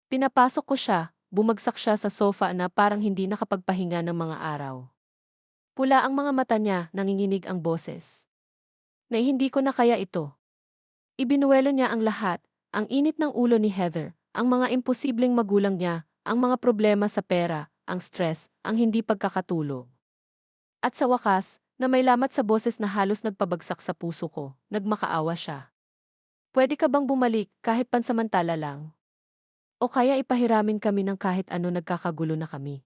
Pinapasok ko siya, bumagsak siya sa sofa na parang hindi nakapagpahinga ng mga araw. Pula ang mga mata niya, nanginginig ang boses. Na hindi ko na kaya ito. Ibinuwelo niya ang lahat, ang init ng ulo ni Heather, ang mga imposibleng magulang niya, ang mga problema sa pera, ang stress, ang hindi pagkakatulog. At sa wakas, na may lamat sa boses na halos nagpabagsak sa puso ko, nagmakaawa siya. Pwede ka bang bumalik kahit pansamantala lang? O kaya ipahiramin kami ng kahit ano nagkakagulo na kami.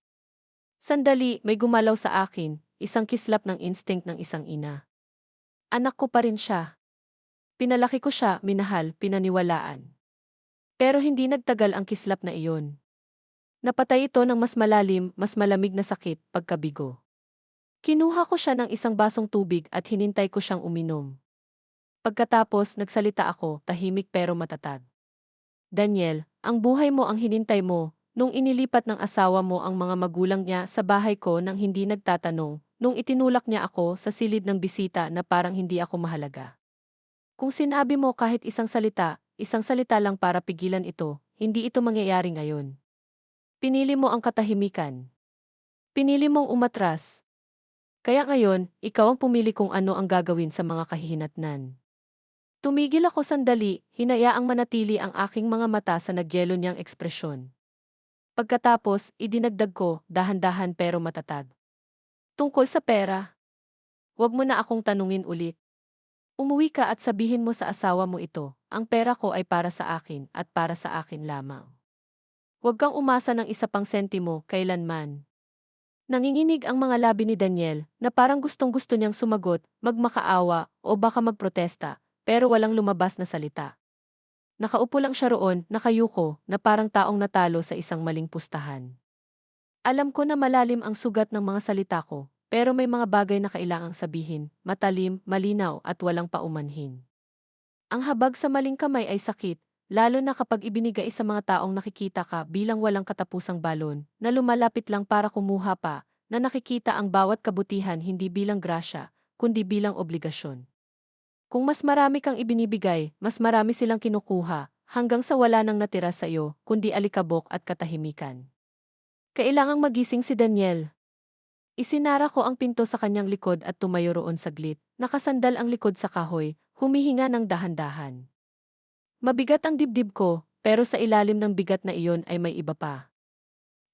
Sandali, may gumalaw sa akin, isang kislap ng instinct ng isang ina. Anak ko pa rin siya. Pinalaki ko siya, minahal, pinaniwalaan. Pero hindi nagtagal ang kislap na iyon. Napatay ito ng mas malalim, mas malamig na sakit, pagkabigo. Kinuha ko siya ng isang basong tubig at hinintay ko siyang uminom. Pagkatapos, nagsalita ako, tahimik pero matatag. Daniel, ang buhay mo ang hinintay mo, nung inilipat ng asawa mo ang mga magulang niya sa bahay ko nang hindi nagtatanong, nung itinulak niya ako sa silid ng bisita na parang hindi ako mahalaga. Kung sinabi mo kahit isang salita lang para pigilan ito, hindi ito mangyayari ngayon. Pinili mo ang katahimikan. Pinili mong umatras. Kaya ngayon, ikaw ang pumili kung ano ang gagawin sa mga kahihinatnan. Tumigil ako sandali, hinayaang manatili ang aking mga mata sa nagyelo niyang ekspresyon. Pagkatapos, idinagdag ko, dahan-dahan pero matatag. Tungkol sa pera, huwag mo na akong tanungin ulit. Umuwi ka at sabihin mo sa asawa mo ito, ang pera ko ay para sa akin at para sa akin lamang. Huwag kang umasa ng isa pang sentimo kailanman. Nanginginig ang mga labi ni Daniel na parang gustong-gusto niyang sumagot, magmakaawa o baka magprotesta, pero walang lumabas na salita. Nakaupo lang siya roon, nakayuko, na parang taong natalo sa isang maling pustahan. Alam ko na malalim ang sugat ng mga salita ko, pero may mga bagay na kailangang sabihin, matalim, malinaw at walang paumanhin. Ang habag sa maling kamay ay sakit, lalo na kapag ibinigay sa mga taong nakikita ka bilang walang katapusang balon, na lumalapit lang para kumuha pa, na nakikita ang bawat kabutihan hindi bilang grasya, kundi bilang obligasyon. Kung mas marami kang ibinibigay, mas marami silang kinukuha, hanggang sa wala nang natira sa iyo, kundi alikabok at katahimikan. Kailangang magising si Daniel. Isinara ko ang pinto sa kanyang likod at tumayo roon saglit, nakasandal ang likod sa kahoy, humihinga ng dahan-dahan. Mabigat ang dibdib ko, pero sa ilalim ng bigat na iyon ay may iba pa.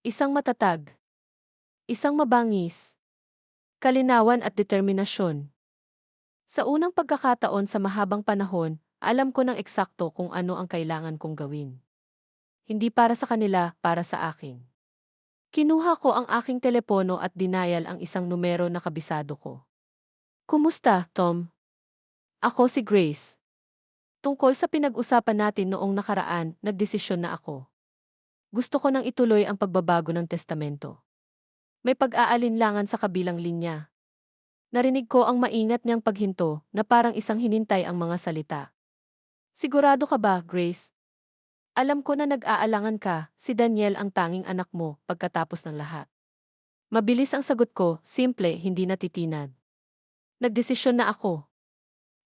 Isang matatag. Isang mabangis. Kalinawan at determinasyon. Sa unang pagkakataon sa mahabang panahon, alam ko ng eksakto kung ano ang kailangan kong gawin. Hindi para sa kanila, para sa akin. Kinuha ko ang aking telepono at dinayal ang isang numero na kabisado ko. Kumusta, Tom? Ako si Grace. Tungkol sa pinag-usapan natin noong nakaraan, nagdesisyon na ako. Gusto ko nang ituloy ang pagbabago ng testamento. May pag-aalinlangan sa kabilang linya. Narinig ko ang maingat niyang paghinto na parang isang hinintay ang mga salita. Sigurado ka ba, Grace? Alam ko na nag-aalangan ka, si Daniel ang tanging anak mo pagkatapos ng lahat. Mabilis ang sagot ko, simple, hindi natitinag. Nagdesisyon na ako.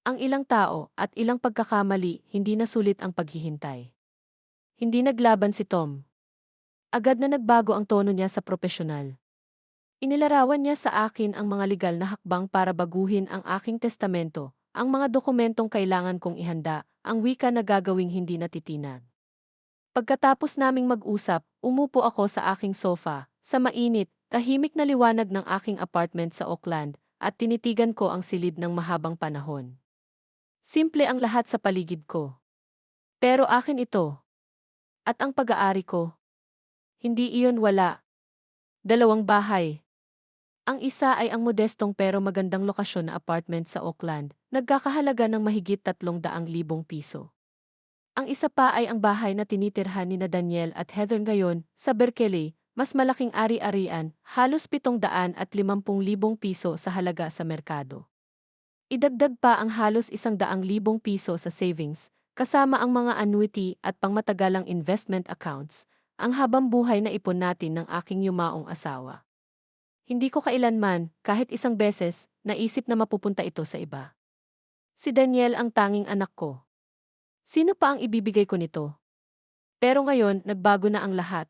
Ang ilang tao at ilang pagkakamali, hindi na sulit ang paghihintay. Hindi naglaban si Tom. Agad na nagbago ang tono niya sa propesyonal. Inilarawan niya sa akin ang mga legal na hakbang para baguhin ang aking testamento, ang mga dokumentong kailangan kong ihanda, ang wika na gagawing hindi natitinag. Pagkatapos naming mag-usap, umupo ako sa aking sofa, sa mainit, tahimik na liwanag ng aking apartment sa Auckland, at tinitigan ko ang silid ng mahabang panahon. Simple ang lahat sa paligid ko. Pero akin ito. At ang pag-aari ko. Hindi iyon wala. 2 bahay. Ang isa ay ang modestong pero magandang lokasyon na apartment sa Auckland, nagkakahalaga ng mahigit 300,000 piso. Ang isa pa ay ang bahay na tinitirhan ni na Daniel at Heather ngayon, sa Berkeley, mas malaking ari-arian, halos 750,000 piso sa halaga sa merkado. Idagdag pa ang halos 100,000 piso sa savings, kasama ang mga annuity at pangmatagalang investment accounts, ang habang buhay na ipon natin ng aking yumaong asawa. Hindi ko kailanman, kahit isang beses, naisip na mapupunta ito sa iba. Si Daniel ang tanging anak ko. Sino pa ang ibibigay ko nito? Pero ngayon, nagbago na ang lahat.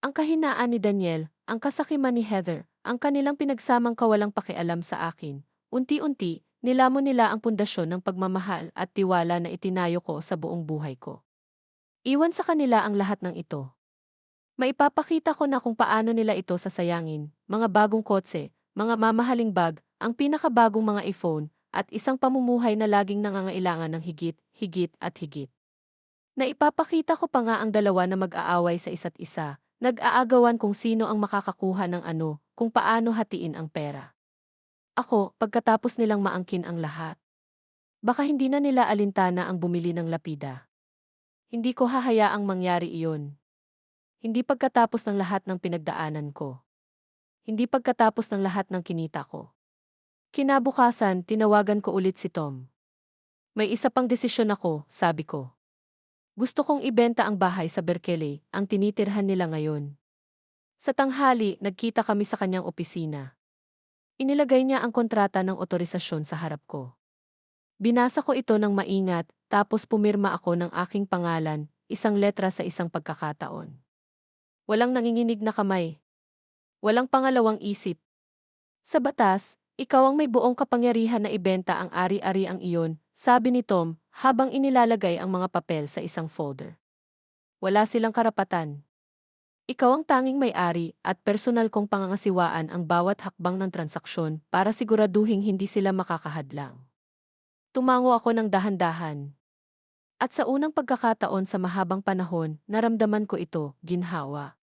Ang kahinaan ni Daniel, ang kasakiman ni Heather, ang kanilang pinagsamang kawalang pakialam sa akin. Unti-unti, nilamon nila ang pundasyon ng pagmamahal at tiwala na itinayo ko sa buong buhay ko. Iwan sa kanila ang lahat ng ito. Maipapakita ko na kung paano nila ito sasayangin, mga bagong kotse, mga mamahaling bag, ang pinakabagong mga iPhone, at isang pamumuhay na laging nangangailangan ng higit, higit at higit. Naipapakita ko pa nga ang dalawa na mag-aaway sa isa't isa, nag-aagawan kung sino ang makakakuha ng ano, kung paano hatiin ang pera. Ako, pagkatapos nilang maangkin ang lahat. Baka hindi na nila alintana ang bumili ng lapida. Hindi ko hahayaang mangyari iyon. Hindi pagkatapos ng lahat ng pinagdaanan ko. Hindi pagkatapos ng lahat ng kinita ko. Kinabukasan, tinawagan ko ulit si Tom. May isa pang desisyon ako, sabi ko. Gusto kong ibenta ang bahay sa Berkeley, ang tinitirhan nila ngayon. Sa tanghali, nagkita kami sa kanyang opisina. Inilagay niya ang kontrata ng otorisasyon sa harap ko. Binasa ko ito ng maingat, tapos pumirma ako ng aking pangalan, isang letra sa isang pagkakataon. Walang nanginginig na kamay. Walang pangalawang isip. Sa batas, ikaw ang may buong kapangyarihan na ibenta ang ari-ariang iyon, sabi ni Tom, habang inilalagay ang mga papel sa isang folder. Wala silang karapatan. Ikaw ang tanging may-ari at personal kong pangangasiwaan ang bawat hakbang ng transaksyon para siguraduhing hindi sila makakahadlang. Tumango ako ng dahan-dahan. At sa unang pagkakataon sa mahabang panahon, naramdaman ko ito, ginhawa.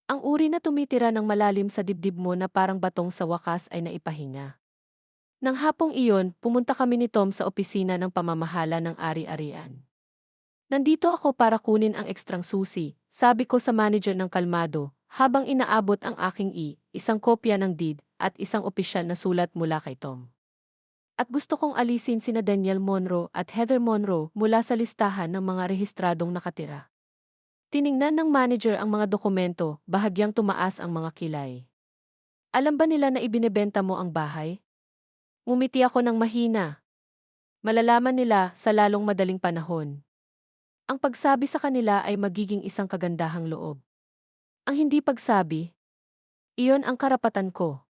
Ang uri na tumitira ng malalim sa dibdib mo na parang batong sa wakas ay naipahinga. Nang hapong iyon, pumunta kami ni Tom sa opisina ng pamamahala ng ari-arian. Nandito ako para kunin ang ekstrang susi, sabi ko sa manager ng kalmado, habang inaabot ang aking isang kopya ng deed, at isang opisyal na sulat mula kay Tom. At gusto kong alisin sina Daniel Monroe at Heather Monroe mula sa listahan ng mga rehistradong nakatira. Tiningnan ng manager ang mga dokumento, bahagyang tumaas ang mga kilay. Alam ba nila na ibinebenta mo ang bahay? Ngumiti ako ng mahina. Malalaman nila sa lalong madaling panahon. Ang pagsabi sa kanila ay magiging isang kagandahang loob. Ang hindi pagsabi, iyon ang karapatan ko.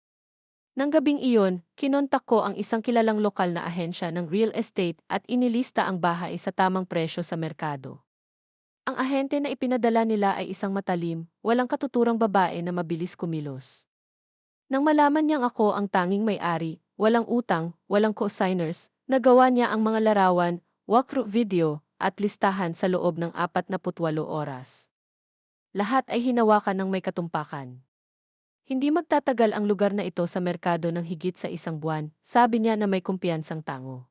Nang gabing iyon, kinontak ko ang isang kilalang lokal na ahensya ng real estate at inilista ang bahay sa tamang presyo sa merkado. Ang ahente na ipinadala nila ay isang matalim, walang katuturang babae na mabilis kumilos. Nang malaman niyang ako ang tanging may-ari, walang utang, walang co-signers, nagawa niya ang mga larawan, walkthrough video, at listahan sa loob ng 48 oras. Lahat ay hinawakan ng may katumpakan. Hindi magtatagal ang lugar na ito sa merkado ng higit sa isang buwan, sabi niya na may kumpiyansang tango.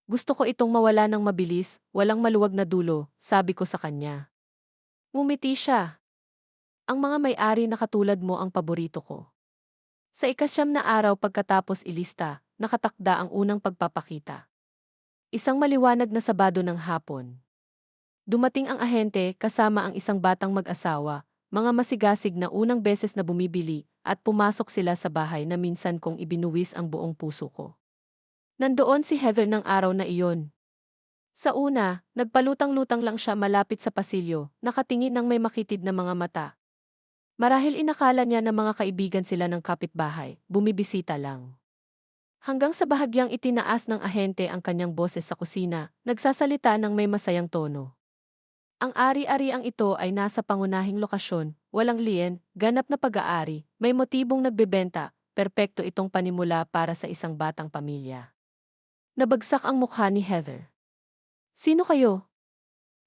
Gusto ko itong mawala ng mabilis, walang maluwag na dulo, sabi ko sa kanya. Ngumiti siya. Ang mga may-ari na katulad mo ang paborito ko. Sa ikasyam na araw pagkatapos ilista, nakatakda ang unang pagpapakita. Isang maliwanag na Sabado ng hapon. Dumating ang ahente kasama ang isang batang mag-asawa, mga masigasig na unang beses na bumibili, at pumasok sila sa bahay na minsan kong ibinuwis ang buong puso ko. Nandoon si Heather ng araw na iyon. Sa una, nagpalutang-lutang lang siya malapit sa pasilyo, nakatingin ng may makitid na mga mata. Marahil inakala niya na mga kaibigan sila ng kapitbahay, bumibisita lang. Hanggang sa bahagyang itinaas ng ahente ang kanyang boses sa kusina, nagsasalita ng may masayang tono. Ang ari-ariang ito ay nasa pangunahing lokasyon, walang liyen, ganap na pag-aari, may motibong nagbebenta, perpekto itong panimula para sa isang batang pamilya. Nabagsak ang mukha ni Heather. Sino kayo?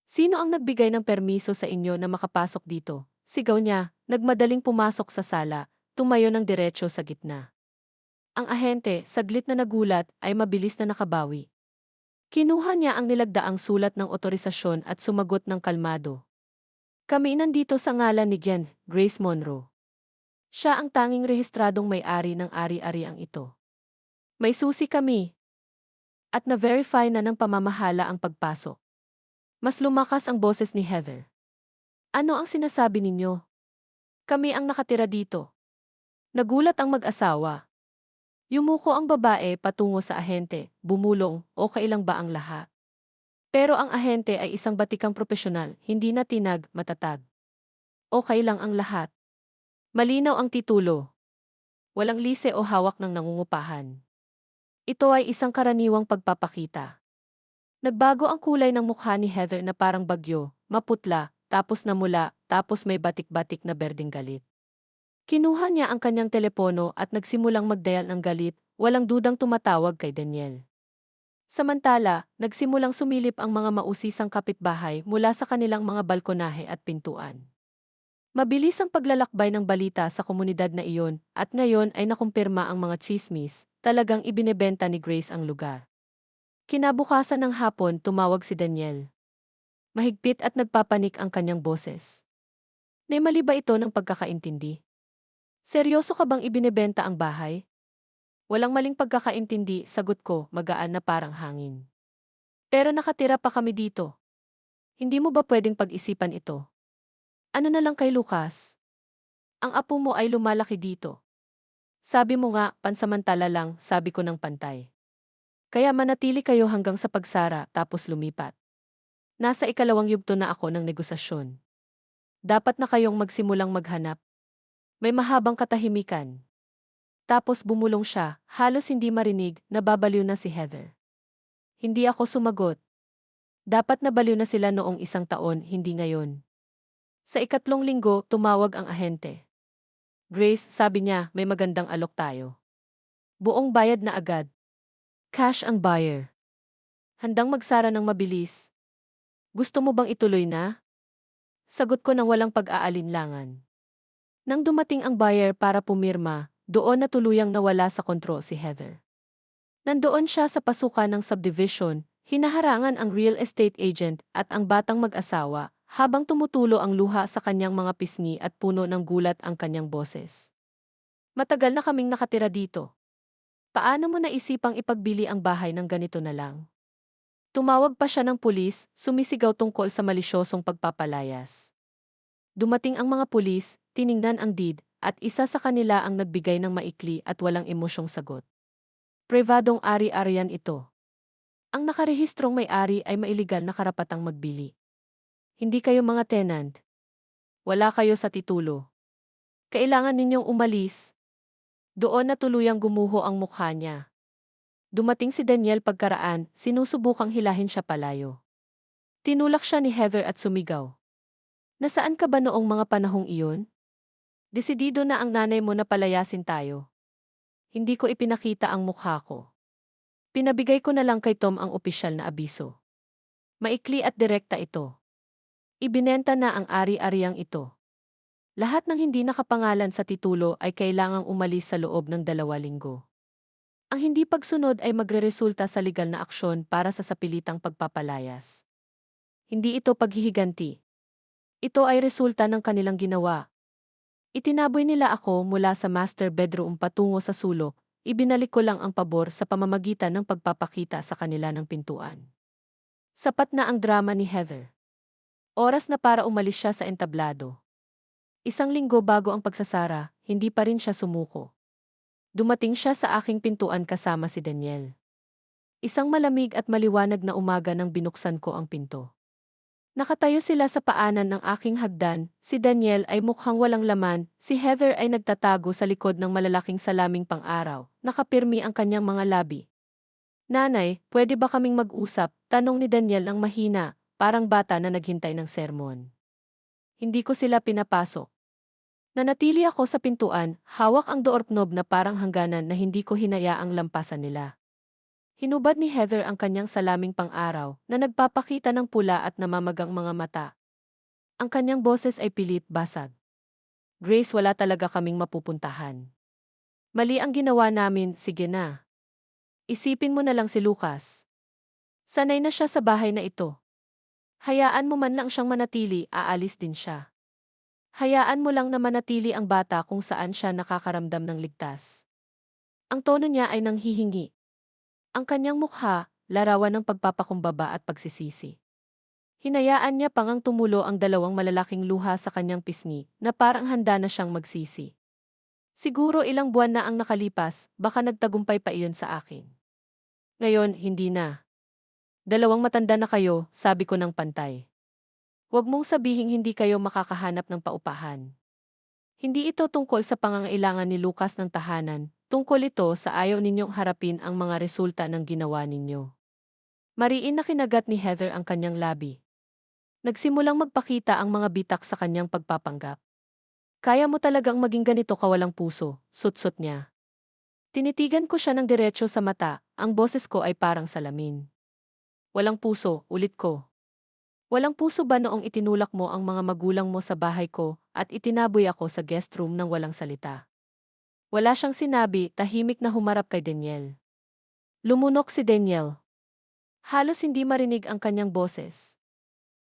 Sino ang nagbigay ng permiso sa inyo na makapasok dito? Sigaw niya, nagmadaling pumasok sa sala, tumayo ng diretsyo sa gitna. Ang ahente, saglit na nagulat, ay mabilis na nakabawi. Kinuha niya ang nilagdaang sulat ng otorisasyon at sumagot ng kalmado. Kami nandito sa ngalan ni Grace Monroe. Siya ang tanging rehistradong may-ari ng ari-ariang ito. May susi kami. At na-verify na ng pamamahala ang pagpasok. Mas lumakas ang boses ni Heather. Ano ang sinasabi ninyo? Kami ang nakatira dito. Nagulat ang mag-asawa. Yumuko ang babae patungo sa ahente, bumulong, okay lang ba ang lahat? Pero ang ahente ay isang batikang propesyonal, hindi na tinag, matatag. Okay lang ang lahat. Malinaw ang titulo. Walang lise o hawak ng nangungupahan. Ito ay isang karaniwang pagpapakita. Nagbago ang kulay ng mukha ni Heather na parang bagyo, maputla, tapos namula, tapos may batik-batik na berdeng galit. Kinuha niya ang kanyang telepono at nagsimulang magdial ng galit, walang dudang tumatawag kay Daniel. Samantala, nagsimulang sumilip ang mga mausisang kapitbahay mula sa kanilang mga balkonahe at pintuan. Mabilis ang paglalakbay ng balita sa komunidad na iyon, at ngayon ay nakumpirma ang mga tsismis, Talagang ibinebenta ni Grace ang lugar. Kinabukasan ng hapon tumawag si Daniel. Mahigpit at nagpapanik ang kanyang boses. May mali ba ito ng pagkakaintindi? Seryoso ka bang ibinebenta ang bahay? Walang maling pagkakaintindi, sagot ko, magaan na parang hangin. Pero nakatira pa kami dito. Hindi mo ba pwedeng pag-isipan ito? Ano na lang kay Lucas? Ang apo mo ay lumalaki dito. Sabi mo nga, pansamantala lang, sabi ko ng pantay. Kaya manatili kayo hanggang sa pagsara tapos lumipat. Nasa ikalawang yugto na ako ng negosasyon. Dapat na kayong magsimulang maghanap. May mahabang katahimikan. Tapos bumulong siya, halos hindi marinig, nababaliw na si Heather. Hindi ako sumagot. Dapat nabaliw na sila noong 1 taon, hindi ngayon. Sa ikatlong linggo, tumawag ang ahente. Grace, sabi niya, may magandang alok tayo. Buong bayad na agad. Cash ang buyer. Handang magsara ng mabilis. Gusto mo bang ituloy na? Sagot ko nang walang pag-aalinlangan. Nang dumating ang buyer para pumirma, doon na tuluyang nawala sa kontrol si Heather. Nandoon siya sa pasukan ng subdivision, hinaharangan ang real estate agent at ang batang mag-asawa, habang tumutulo ang luha sa kanyang mga pisngi at puno ng gulat ang kanyang boses. Matagal na kaming nakatira dito. Paano mo naisipang ipagbili ang bahay ng ganito na lang? Tumawag pa siya ng pulis, sumisigaw tungkol sa malisyosong pagpapalayas. Dumating ang mga pulis, tiningnan ang deed, at isa sa kanila ang nagbigay ng maikli at walang emosyong sagot. Privadong ari-arian ito. Ang nakarehistrong may-ari ay mailigal na karapatang magbili. Hindi kayo mga tenant. Wala kayo sa titulo. Kailangan ninyong umalis. Doon na tuluyang gumuho ang mukha niya. Dumating si Daniel pagkaraan, sinusubukang hilahin siya palayo. Tinulak siya ni Heather at sumigaw. Nasaan ka ba noong mga panahong iyon? Desidido na ang nanay mo na palayasin tayo. Hindi ko ipinakita ang mukha ko. Pinabigay ko na lang kay Tom ang opisyal na abiso. Maikli at direkta ito. Ibinenta na ang ari-ariang ito. Lahat ng hindi nakapangalan sa titulo ay kailangang umalis sa loob ng 2 linggo. Ang hindi pagsunod ay magreresulta sa legal na aksyon para sa sapilitang pagpapalayas. Hindi ito paghihiganti. Ito ay resulta ng kanilang ginawa. Itinaboy nila ako mula sa master bedroom patungo sa sulok, ibinalik ko lang ang pabor sa pamamagitan ng pagpapakita sa kanila ng pintuan. Sapat na ang drama ni Heather. Oras na para umalis siya sa entablado. 1 linggo bago ang pagsasara, hindi pa rin siya sumuko. Dumating siya sa aking pintuan kasama si Daniel. Isang malamig at maliwanag na umaga nang binuksan ko ang pinto. Nakatayo sila sa paanan ng aking hagdan, si Daniel ay mukhang walang laman, si Heather ay nagtatago sa likod ng malalaking salaming pang-araw, nakapirmi ang kanyang mga labi. Nanay, pwede ba kaming mag-usap? Tanong ni Daniel ng mahina, parang bata na naghintay ng sermon. Hindi ko sila pinapasok. Nanatili ako sa pintuan, hawak ang doorknob na parang hangganan na hindi ko hinayaang lampasan nila. Hinubad ni Heather ang kanyang salaming pang-araw na nagpapakita ng pula at namamagang mga mata. Ang kanyang boses ay pilit, basag. Grace, wala talaga kaming mapupuntahan. Mali ang ginawa namin, sige na. Isipin mo na lang si Lucas. Sanay na siya sa bahay na ito. Hayaan mo man lang siyang manatili, aalis din siya. Hayaan mo lang na manatili ang bata kung saan siya nakakaramdam ng ligtas. Ang tono niya ay nanghihingi. Ang kanyang mukha, larawan ng pagpapakumbaba at pagsisisi. Hinayaan niya pangang tumulo ang 2 malalaking luha sa kanyang pisngi na parang handa na siyang magsisi. Siguro ilang buwan na ang nakalipas, baka nagtagumpay pa iyon sa akin. Ngayon, hindi na. 2 matanda na kayo, sabi ko ng pantay. Huwag mong sabihing hindi kayo makakahanap ng paupahan. Hindi ito tungkol sa pangangailangan ni Lucas ng tahanan, tungkol ito sa ayaw ninyong harapin ang mga resulta ng ginawa ninyo. Mariin na kinagat ni Heather ang kanyang labi. Nagsimulang magpakita ang mga bitak sa kanyang pagpapanggap. Kaya mo talagang maging ganito kawalang puso, sutsot niya. Tinitigan ko siya ng diretso sa mata, ang boses ko ay parang salamin. Walang puso, ulit ko. Walang puso ba noong itinulak mo ang mga magulang mo sa bahay ko at itinaboy ako sa guest room ng walang salita? Wala siyang sinabi, tahimik na humarap kay Daniel. Lumunok si Daniel. Halos hindi marinig ang kanyang boses.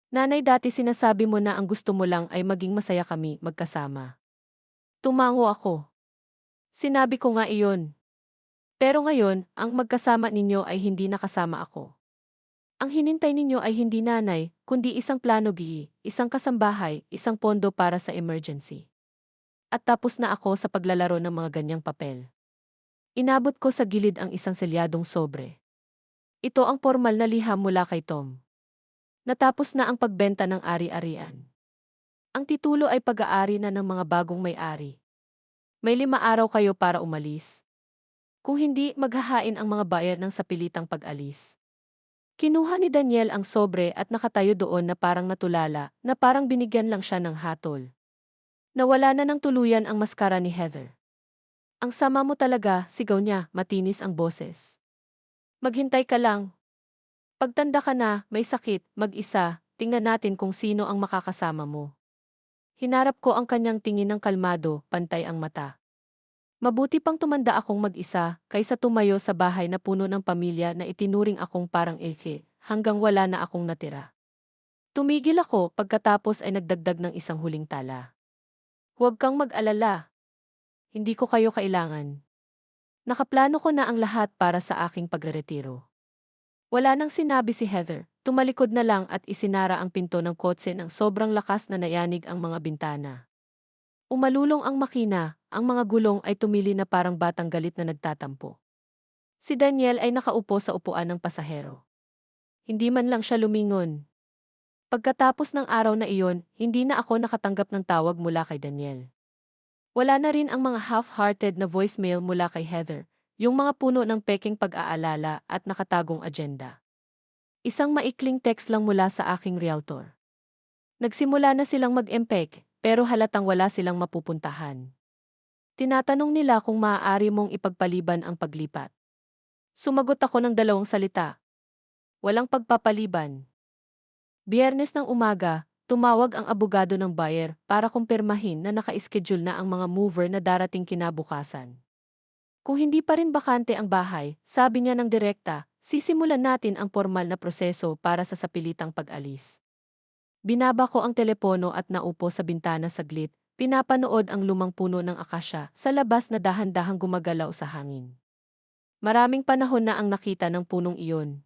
Nanay, dati sinasabi mo na ang gusto mo lang ay maging masaya kami magkasama. Tumango ako. Sinabi ko nga iyon. Pero ngayon, ang magkasama ninyo ay hindi nakasama ako. Ang hinintay ninyo ay hindi nanay, kundi isang plano gi, isang kasambahay, isang pondo para sa emergency. At tapos na ako sa paglalaro ng mga ganyang papel. Inabot ko sa gilid ang isang selyadong sobre. Ito ang formal na liham mula kay Tom. Natapos na ang pagbenta ng ari-arian. Ang titulo ay pag-aari na ng mga bagong may-ari. May 5 araw kayo para umalis. Kung hindi, maghahain ang mga buyer ng sapilitang pag-alis. Kinuha ni Daniel ang sobre at nakatayo doon na parang natulala, na parang binigyan lang siya ng hatol. Nawala na ng tuluyan ang maskara ni Heather. Ang sama mo talaga, sigaw niya, matinis ang boses. Maghintay ka lang. Pagtanda ka na, may sakit, mag-isa, tingnan natin kung sino ang makakasama mo. Hinarap ko ang kanyang tingin ng kalmado, pantay ang mata. Mabuti pang tumanda akong mag-isa, kaysa tumayo sa bahay na puno ng pamilya na itinuring akong parang ilke, hanggang wala na akong natira. Tumigil ako pagkatapos ay nagdagdag ng isang huling tala. Huwag kang mag-alala. Hindi ko kayo kailangan. Nakaplano ko na ang lahat para sa aking pagreretiro. Wala nang sinabi si Heather, tumalikod na lang at isinara ang pinto ng kotse ng sobrang lakas na nayanig ang mga bintana. Umalulong ang makina, ang mga gulong ay tumili na parang batang galit na nagtatampo. Si Daniel ay nakaupo sa upuan ng pasahero. Hindi man lang siya lumingon. Pagkatapos ng araw na iyon, hindi na ako nakatanggap ng tawag mula kay Daniel. Wala na rin ang mga half-hearted na voicemail mula kay Heather, yung mga puno ng peking pag-aalala at nakatagong agenda. Isang maikling text lang mula sa aking realtor. Nagsimula na silang mag-empek, pero halatang wala silang mapupuntahan. Tinatanong nila kung maaari mong ipagpaliban ang paglipat. Sumagot ako ng 2 salita. Walang pagpapaliban. Biyernes ng umaga, tumawag ang abogado ng buyer para kumpirmahin na naka-schedule na ang mga mover na darating kinabukasan. Kung hindi pa rin bakante ang bahay, sabi niya ng direkta, sisimulan natin ang formal na proseso para sa sapilitang pag-alis. Binaba ko ang telepono at naupo sa bintana saglit, pinapanood ang lumang puno ng akasya sa labas na dahan-dahang gumagalaw sa hangin. Maraming panahon na ang nakita ng punong iyon.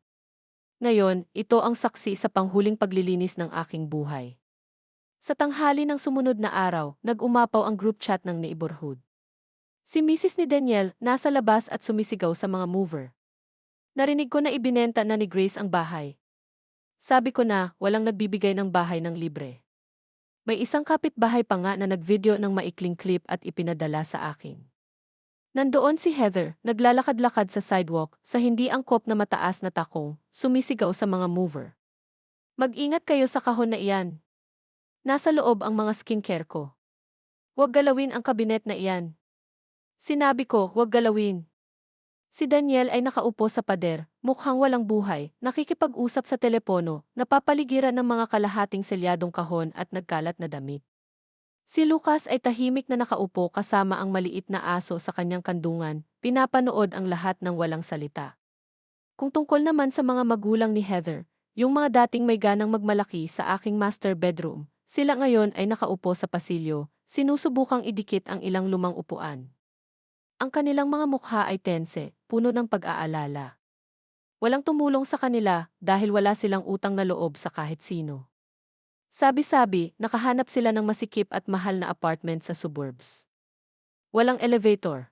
Ngayon, ito ang saksi sa panghuling paglilinis ng aking buhay. Sa tanghali ng sumunod na araw, nag-umapaw ang group chat ng neighborhood. Si Mrs. ni Daniel nasa labas at sumisigaw sa mga mover. Narinig ko na ibinenta na ni Grace ang bahay. Sabi ko na walang nagbibigay ng bahay ng libre. May isang kapitbahay pa nga na nag-video ng maikling clip at ipinadala sa akin. Nandoon si Heather, naglalakad-lakad sa sidewalk, sa hindi angkop na mataas na takong, sumisigaw sa mga mover. Mag-ingat kayo sa kahon na iyan. Nasa loob ang mga skincare ko. Huwag galawin ang kabinet na iyan. Sinabi ko, huwag galawin. Si Daniel ay nakaupo sa pader, mukhang walang buhay, nakikipag-usap sa telepono, napapaligiran ng mga kalahating selyadong kahon at nagkalat na damit. Si Lucas ay tahimik na nakaupo kasama ang maliit na aso sa kanyang kandungan, pinapanood ang lahat ng walang salita. Kung tungkol naman sa mga magulang ni Heather, yung mga dating may ganang magmalaki sa aking master bedroom, sila ngayon ay nakaupo sa pasilyo, sinusubukang idikit ang ilang lumang upuan. Ang kanilang mga mukha ay tense, puno ng pag-aalala. Walang tumulong sa kanila dahil wala silang utang na loob sa kahit sino. Sabi-sabi, nakahanap sila ng masikip at mahal na apartment sa suburbs. Walang elevator.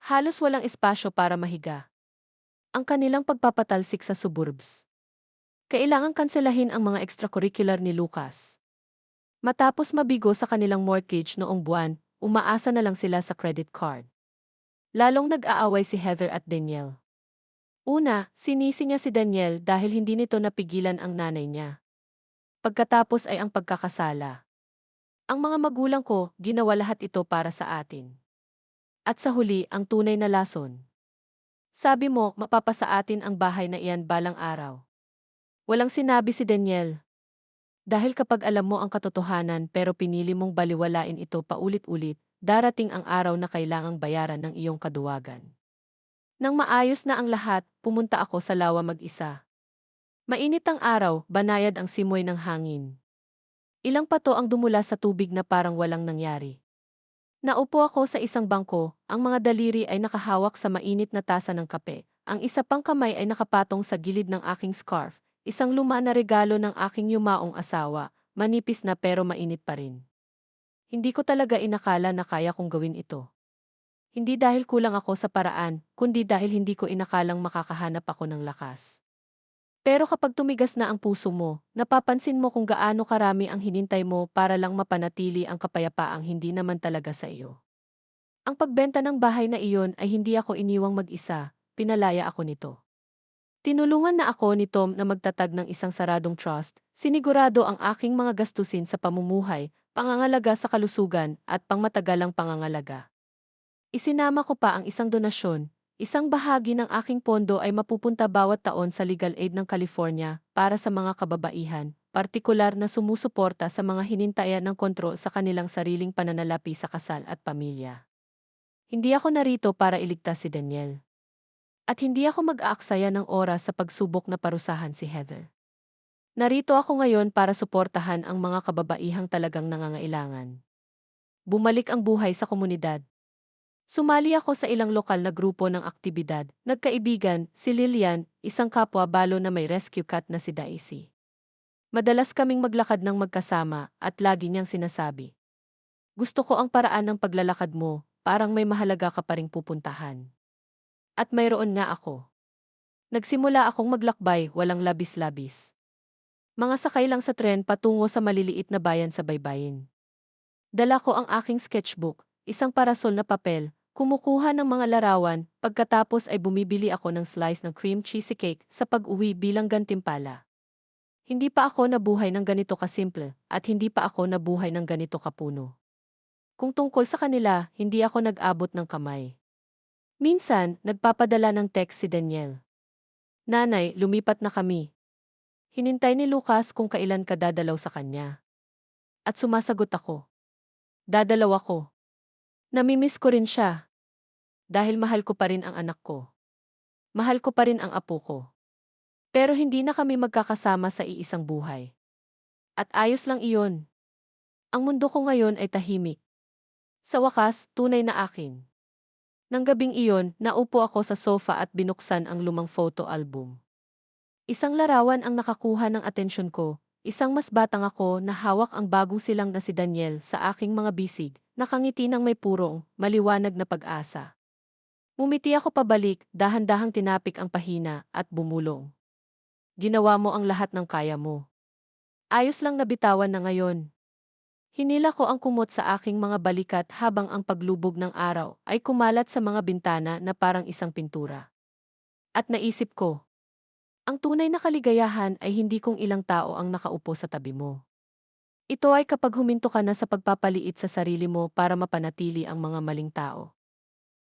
Halos walang espasyo para mahiga. Ang kanilang pagpapatalsik sa suburbs. Kailangang kanselahin ang mga extracurricular ni Lucas. Matapos mabigo sa kanilang mortgage noong buwan, umaasa na lang sila sa credit card. Lalong nag-aaway si Heather at Daniel. Una, sinisi niya si Daniel dahil hindi nito napigilan ang nanay niya. Pagkatapos ay ang pagkakasala. Ang mga magulang ko, ginawa lahat ito para sa atin. At sa huli, ang tunay na lason. Sabi mo, mapapasa atin ang bahay na iyan balang araw. Walang sinabi si Daniel. Dahil kapag alam mo ang katotohanan pero pinili mong baliwalain ito paulit-ulit, darating ang araw na kailangang bayaran ng iyong kaduwagan. Nang maayos na ang lahat, pumunta ako sa lawa mag-isa. Mainit ang araw, banayad ang simoy ng hangin. Ilang pato ang dumula sa tubig na parang walang nangyari. Naupo ako sa isang bangko, ang mga daliri ay nakahawak sa mainit na tasa ng kape. Ang isa pang kamay ay nakapatong sa gilid ng aking scarf, isang luma na regalo ng aking yumaong asawa, manipis na pero mainit pa rin. Hindi ko talaga inakala na kaya kong gawin ito. Hindi dahil kulang ako sa paraan, kundi dahil hindi ko inakalang makakahanap ako ng lakas. Pero kapag tumigas na ang puso mo, napapansin mo kung gaano karami ang hinintay mo para lang mapanatili ang kapayapaang hindi naman talaga sa iyo. Ang pagbenta ng bahay na iyon ay hindi ako iniwang mag-isa, pinalaya ako nito. Tinulungan na ako ni Tom na magtatag ng isang saradong trust, sinigurado ang aking mga gastusin sa pamumuhay, pangangalaga sa kalusugan at pangmatagalang pangangalaga. Isinama ko pa ang isang donasyon. Isang bahagi ng aking pondo ay mapupunta bawat taon sa legal aid ng California para sa mga kababaihan, partikular na sumusuporta sa mga hinintayan ng kontrol sa kanilang sariling pananalapi sa kasal at pamilya. Hindi ako narito para iligtas si Daniel. At hindi ako mag-aaksaya ng oras sa pagsubok na parusahan si Heather. Narito ako ngayon para suportahan ang mga kababaihang talagang nangangailangan. Bumalik ang buhay sa komunidad. Sumali ako sa ilang lokal na grupo ng aktibidad. Nagkaibigan, si Lilian, isang kapwa balo na may rescue cat na si Daisy. Madalas kaming maglakad ng magkasama at lagi niyang sinasabi, "Gusto ko ang paraan ng paglalakad mo, parang may mahalaga ka pa ring pupuntahan." At mayroon nga ako. Nagsimula akong maglakbay, walang labis-labis. Mga sakay lang sa tren patungo sa maliliit na bayan sa baybayin. Dala ko ang aking sketchbook, isang parasol na papel, kumukuha ng mga larawan, pagkatapos ay bumibili ako ng slice ng cream cheesecake sa pag-uwi bilang gantimpala. Hindi pa ako nabuhay ng ganito kasimple, at hindi pa ako nabuhay ng ganito kapuno. Kung tungkol sa kanila, hindi ako nag-abot ng kamay. Minsan, nagpapadala ng text si Daniel. "Nanay, lumipat na kami." Hinintay ni Lucas kung kailan ka dadalaw sa kanya. At sumasagot ako, "Dadalaw ako." Namimiss ko rin siya. Dahil mahal ko pa rin ang anak ko. Mahal ko pa rin ang apo ko. Pero hindi na kami magkakasama sa iisang buhay. At ayos lang iyon. Ang mundo ko ngayon ay tahimik. Sa wakas, tunay na akin. Nang gabing iyon, naupo ako sa sofa at binuksan ang lumang photo album. Isang larawan ang nakakuha ng atensyon ko, isang mas batang ako na hawak ang bagong silang na si Daniel sa aking mga bisig, nakangiti ng may purong, maliwanag na pag-asa. Ngumiti ako pabalik, dahan-dahang tinapik ang pahina, at bumulong. "Ginawa mo ang lahat ng kaya mo. Ayos lang nabitawan na ngayon." Hinila ko ang kumot sa aking mga balikat habang ang paglubog ng araw ay kumalat sa mga bintana na parang isang pintura. At naisip ko, ang tunay na kaligayahan ay hindi kung ilang tao ang nakaupo sa tabi mo. Ito ay kapag huminto ka na sa pagpapaliit sa sarili mo para mapanatili ang mga maling tao.